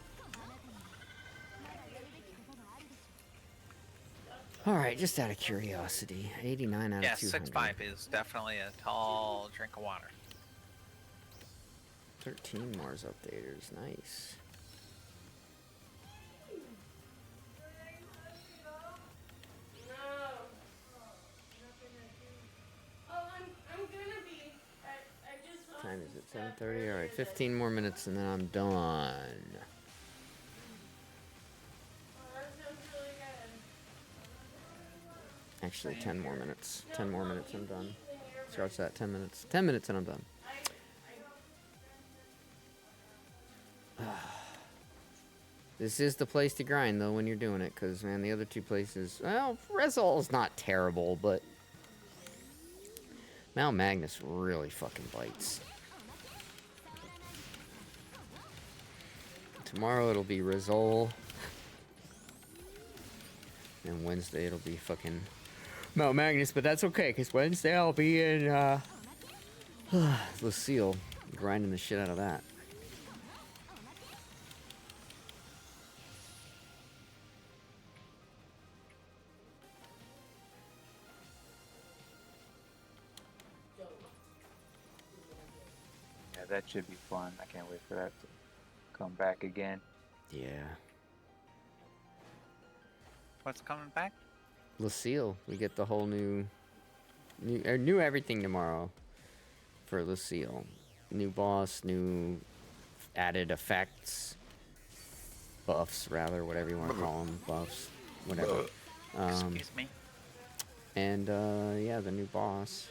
Alright, just out of curiosity. 89 out Yeah, of 200. 6'5" is definitely a tall drink of water. 13 Mars updaters. Nice. Time is it? 7:30. All right, 15 more minutes and then I'm done. Actually, 10 more minutes. 10 more minutes, I'm done. Starts at 10 minutes. 10 minutes and I'm done. This is the place to grind, though, when you're doing it, because, man, the other two places... Well, Resol's not terrible, but... Mount Magnus really fucking bites. Tomorrow it'll be Resol. And Wednesday it'll be fucking Mount Magnus, but that's okay, because Wednesday I'll be in, Lucille, grinding the shit out of that. Yeah, that should be fun. I can't wait for that to come back again. Yeah. What's coming back? Lucille, we get the whole new everything tomorrow for Lucille. New boss, new added effects, buffs rather, whatever you want to call them, buffs, whatever. Excuse me. And yeah, the new boss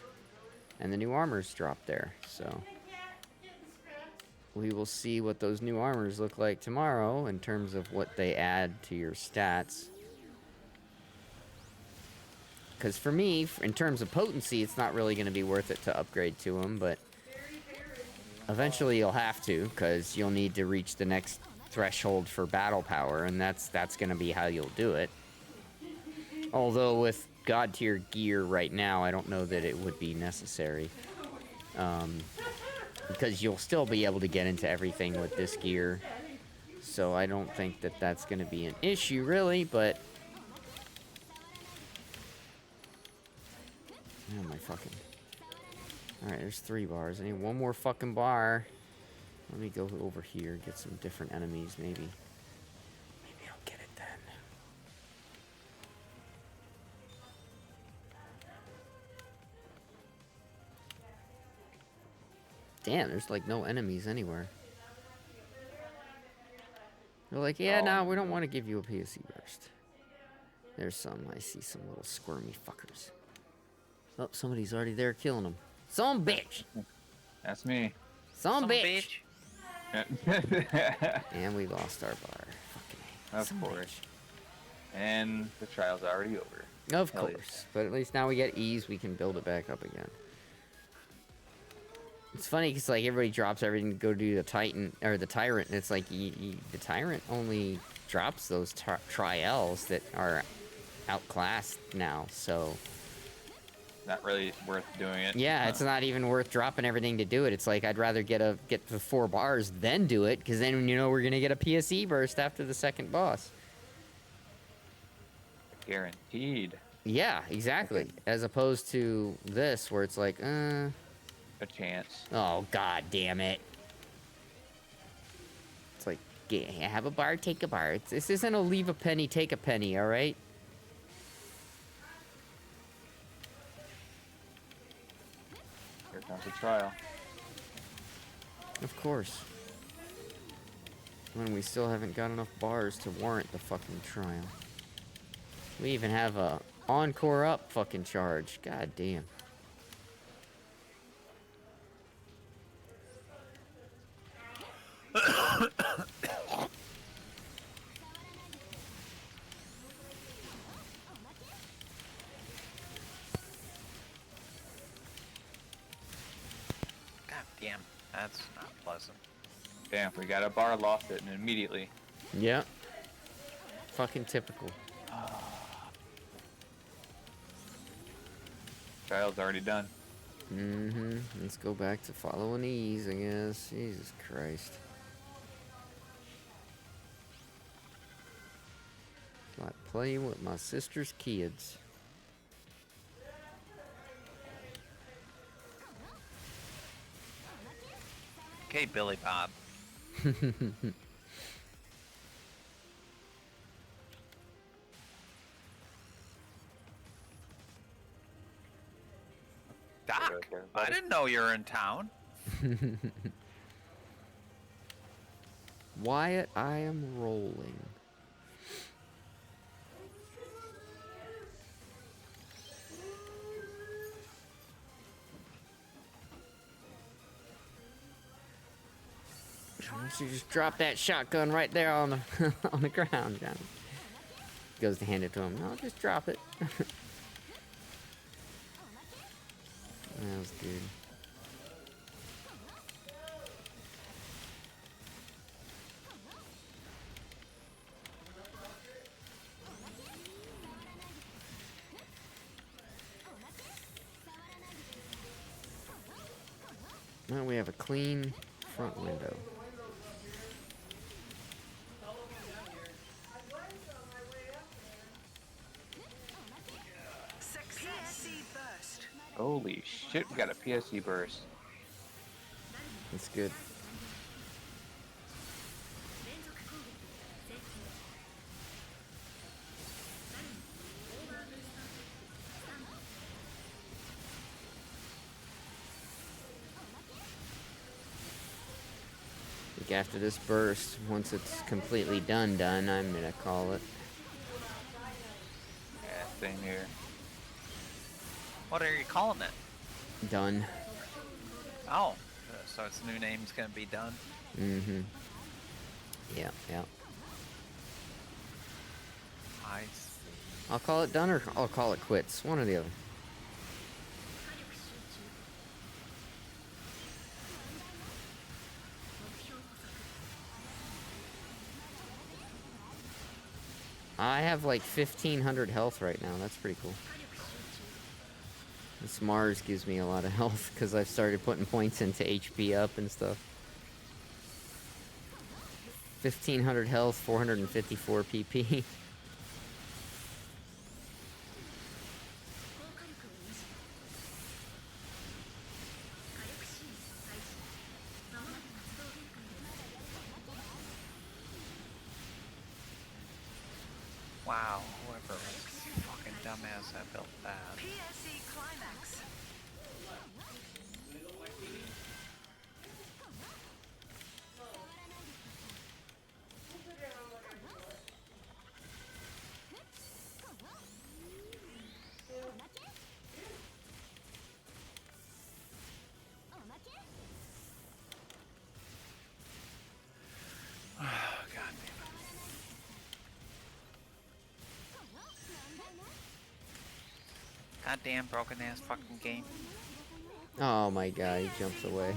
and the new armors dropped there. So we will see what those new armors look like tomorrow in terms of what they add to your stats. Because for me, in terms of potency, it's not really going to be worth it to upgrade to them, but eventually you'll have to, because you'll need to reach the next threshold for battle power, and that's going to be how you'll do it. Although with God tier gear right now, I don't know that it would be necessary. Because you'll still be able to get into everything with this gear. So I don't think that that's going to be an issue, really, but... Oh my fucking... Alright, there's 3 bars. I need one more fucking bar. Let me go over here, get some different enemies, maybe. Maybe I'll get it then. Damn, there's like no enemies anywhere. They're like, yeah, no, we don't want to give you a PSE burst. There's some. I see some little squirmy fuckers. Oh, somebody's already there killing them. Some bitch. That's me. Some bitch. And we lost our bar. Fucking Of course. And the trial's already over. Of Hell course. But at least now we get ease. We can build it back up again. It's funny because like everybody drops everything to go do the Titan or the Tyrant, and it's like the Tyrant only drops those trials that are outclassed now. So not really worth doing it. yeah, it's not even worth dropping everything to do it. It's like I'd rather get the 4 bars then do it, because then we're gonna get a PSE burst after the second boss. Guaranteed. Yeah, exactly. As opposed to this, where it's like, a chance. Oh, god damn it. It's like, have a bar, take a bar. This isn't a leave a penny, take a penny, alright? Here comes the trial. Of course. When we still haven't got enough bars to warrant the fucking trial. We even have a encore up fucking charge. God damn. God damn, that's not pleasant. Damn, we got a bar, lost it, and immediately. Yep. Fucking typical. Trial's already done. Mm-hmm. Let's go back to following ease, I guess. Jesus Christ. Like playing with my sister's kids. Okay, Billy Bob. Doc, I didn't know you were in town. Wyatt, I am rolling. You just drop that shotgun right there on the on the ground, John. Goes to hand it to him. No, just drop it. That was good. Now we have a clean front window. PSC burst. Holy shit, we got a PSE burst. That's good. Like after this burst, once it's completely done, I'm gonna call it. Yeah, same here. What are you calling it? Done. Oh, so its new name's gonna be Done. Mm-hmm. Yeah, yeah. I see. I'll call it done or I'll call it quits. One or the other. I have like 1,500 health right now. That's pretty cool. This Mars gives me a lot of health because I've started putting points into HP up and stuff. 1,500 health, 454 PP. Wow, whoever fucking dumbass that built that. PSE climax. Goddamn broken ass fucking game. Oh my god, he jumps away.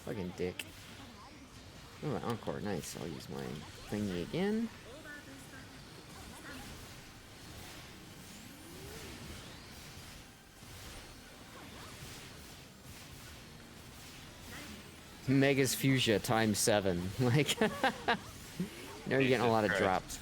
Fucking dick. Oh, encore, nice. I'll use my thingy again. Mega's Fuchsia times 7. Like, now you're getting a lot of drops.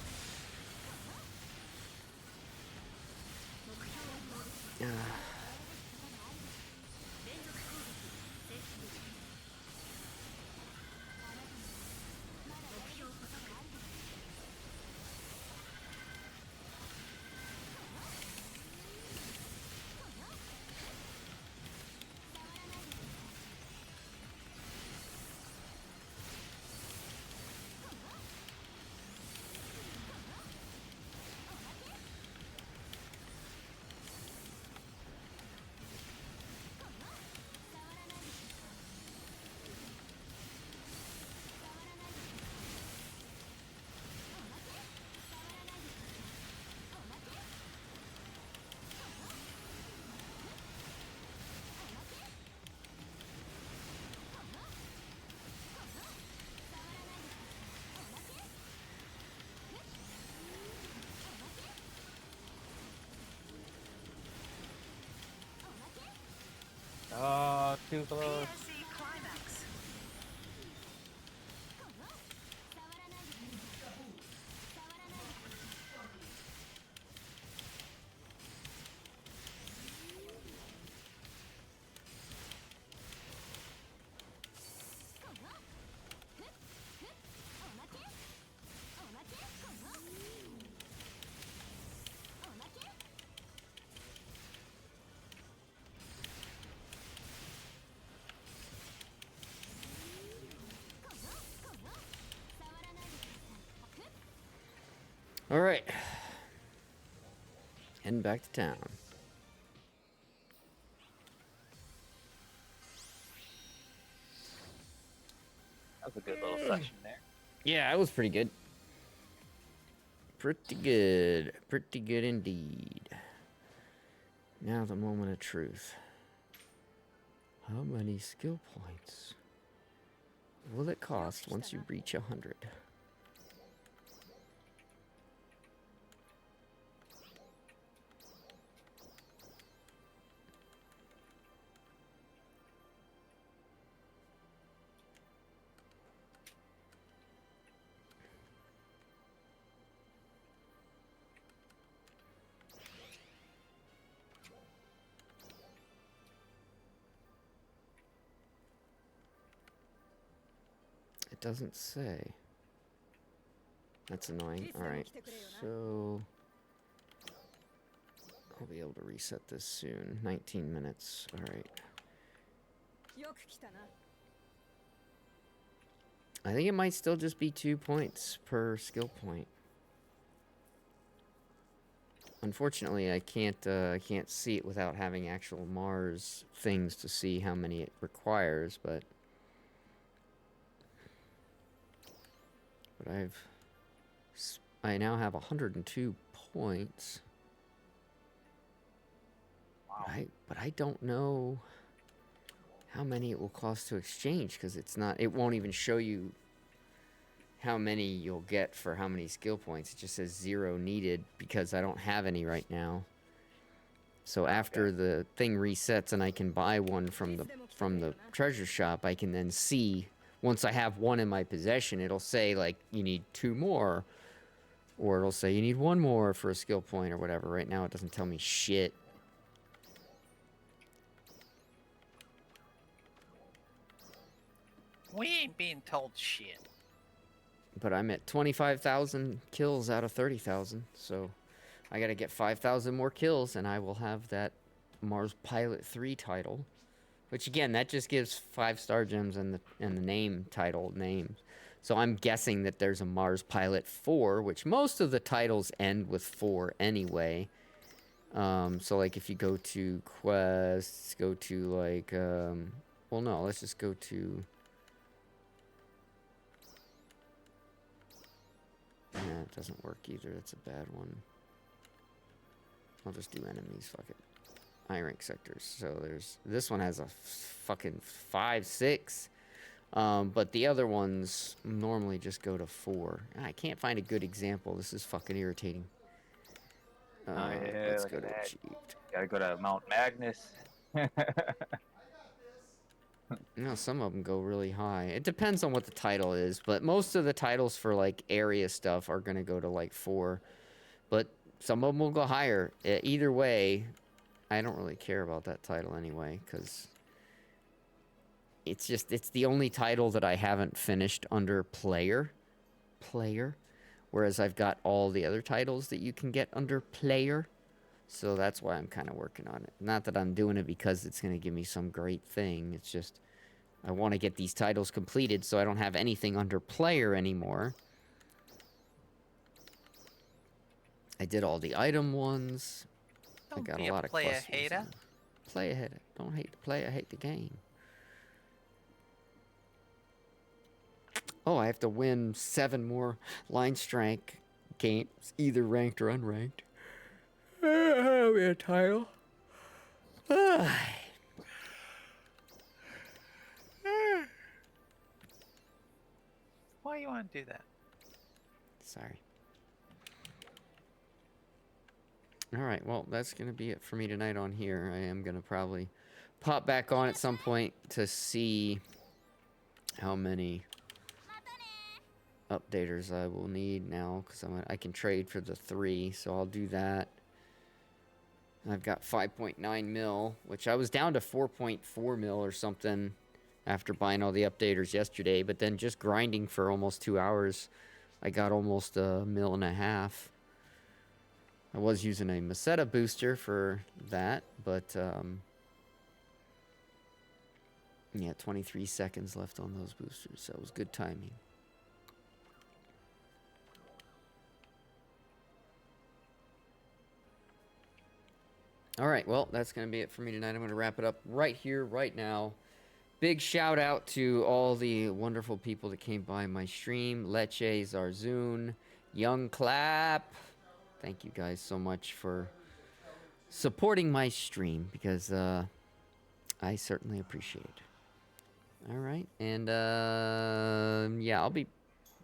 Oh, too close. PSC climax. All right. Heading back to town. That was a good little session there. Yeah, it was pretty good. Pretty good. Pretty good indeed. Now the moment of truth. How many skill points will it cost once you reach 100? It doesn't say. That's annoying. Alright, so I'll be able to reset this soon. 19 minutes. Alright. I think it might still just be 2 points per skill point. Unfortunately, I can't see it without having actual Mars things to see how many it requires, but I now have 102 points. Wow. But I don't know how many it will cost to exchange, because it won't even show you how many you'll get for how many skill points. It just says 0 needed because I don't have any right now. So after the thing resets and I can buy one from the treasure shop, I can then see, once I have one in my possession, it'll say like you need 2 more, or it'll say you need 1 more for a skill point or whatever. Right now it doesn't tell me shit. We ain't being told shit. But I'm at 25,000 kills out of 30,000, so I gotta get 5,000 more kills, and I will have that Mars Pilot 3 title. Which again, that just gives 5-star gems and the name title names. So I'm guessing that there's a Mars Pilot 4, which most of the titles end with 4 anyway. So like if you go to quests, go to like, well no, let's just go to. Yeah, it doesn't work either. That's a bad one. I'll just do enemies. Fuck it. high rank sectors. So there's this one has a fucking 5, 6. But the other ones normally just go to 4. I can't find a good example. This is fucking irritating. Let's look go at to that. achieved. Gotta go to Mount Magnus. You know, some of them go really high. It depends on what the title is, but most of the titles for like area stuff are gonna go to like 4. But some of them will go higher. Either way, I don't really care about that title anyway, because it's the only title that I haven't finished under player. Whereas I've got all the other titles that you can get under player. So that's why I'm kind of working on it. Not that I'm doing it because it's going to give me some great thing. It's just I want to get these titles completed so I don't have anything under player anymore. I did all the item ones. I got a lot of player questions. hater. Player hater. Don't hate the player, hate the game. Oh, I have to win 7 more line strike games, either ranked or unranked. That'll be a title. Why you want to do that? Sorry. Alright, well, that's going to be it for me tonight on here. I am going to probably pop back on at some point to see how many updaters I will need now, because I can trade for the 3, so I'll do that. I've got 5.9 mil, which I was down to 4.4 mil or something after buying all the updaters yesterday, but then just grinding for almost 2 hours, I got almost 1.5 mil. I was using a Meseta booster for that, but yeah, 23 seconds left on those boosters, so it was good timing. All right, well, that's going to be it for me tonight. I'm going to wrap it up right here, right now. Big shout out to all the wonderful people that came by my stream. Leche, Zarzun, Young Clap. Thank you guys so much for supporting my stream, because I certainly appreciate it. All right, and yeah, I'll be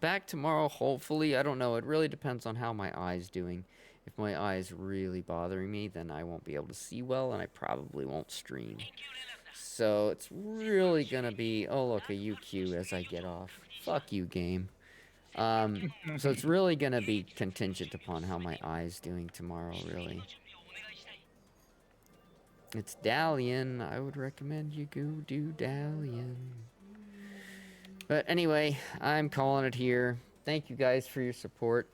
back tomorrow, hopefully. I don't know. It really depends on how my eye's doing. If my eye is really bothering me, then I won't be able to see well, and I probably won't stream. So it's really going to be... Oh, look, a UQ as I get off. Fuck you, game. So it's really going to be contingent upon how my eye's doing tomorrow, really. It's Dalian. I would recommend you go do Dalian. But anyway, I'm calling it here. Thank you guys for your support.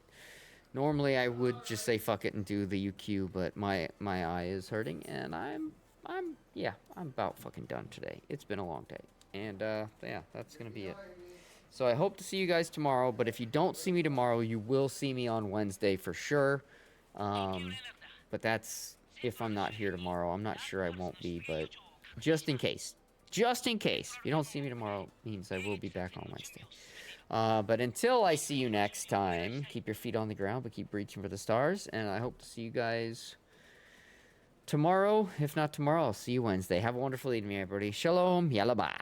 Normally I would just say fuck it and do the UQ, but my eye is hurting, and I'm about fucking done today. It's been a long day. And yeah, that's gonna be it. So I hope to see you guys tomorrow, but if you don't see me tomorrow, you will see me on Wednesday for sure. But that's if I'm not here tomorrow. I'm not sure I won't be, but just in case. Just in case. If you don't see me tomorrow, means I will be back on Wednesday. But until I see you next time, keep your feet on the ground, but keep reaching for the stars. And I hope to see you guys tomorrow. If not tomorrow, I'll see you Wednesday. Have a wonderful evening, everybody. Shalom. Yalla bye.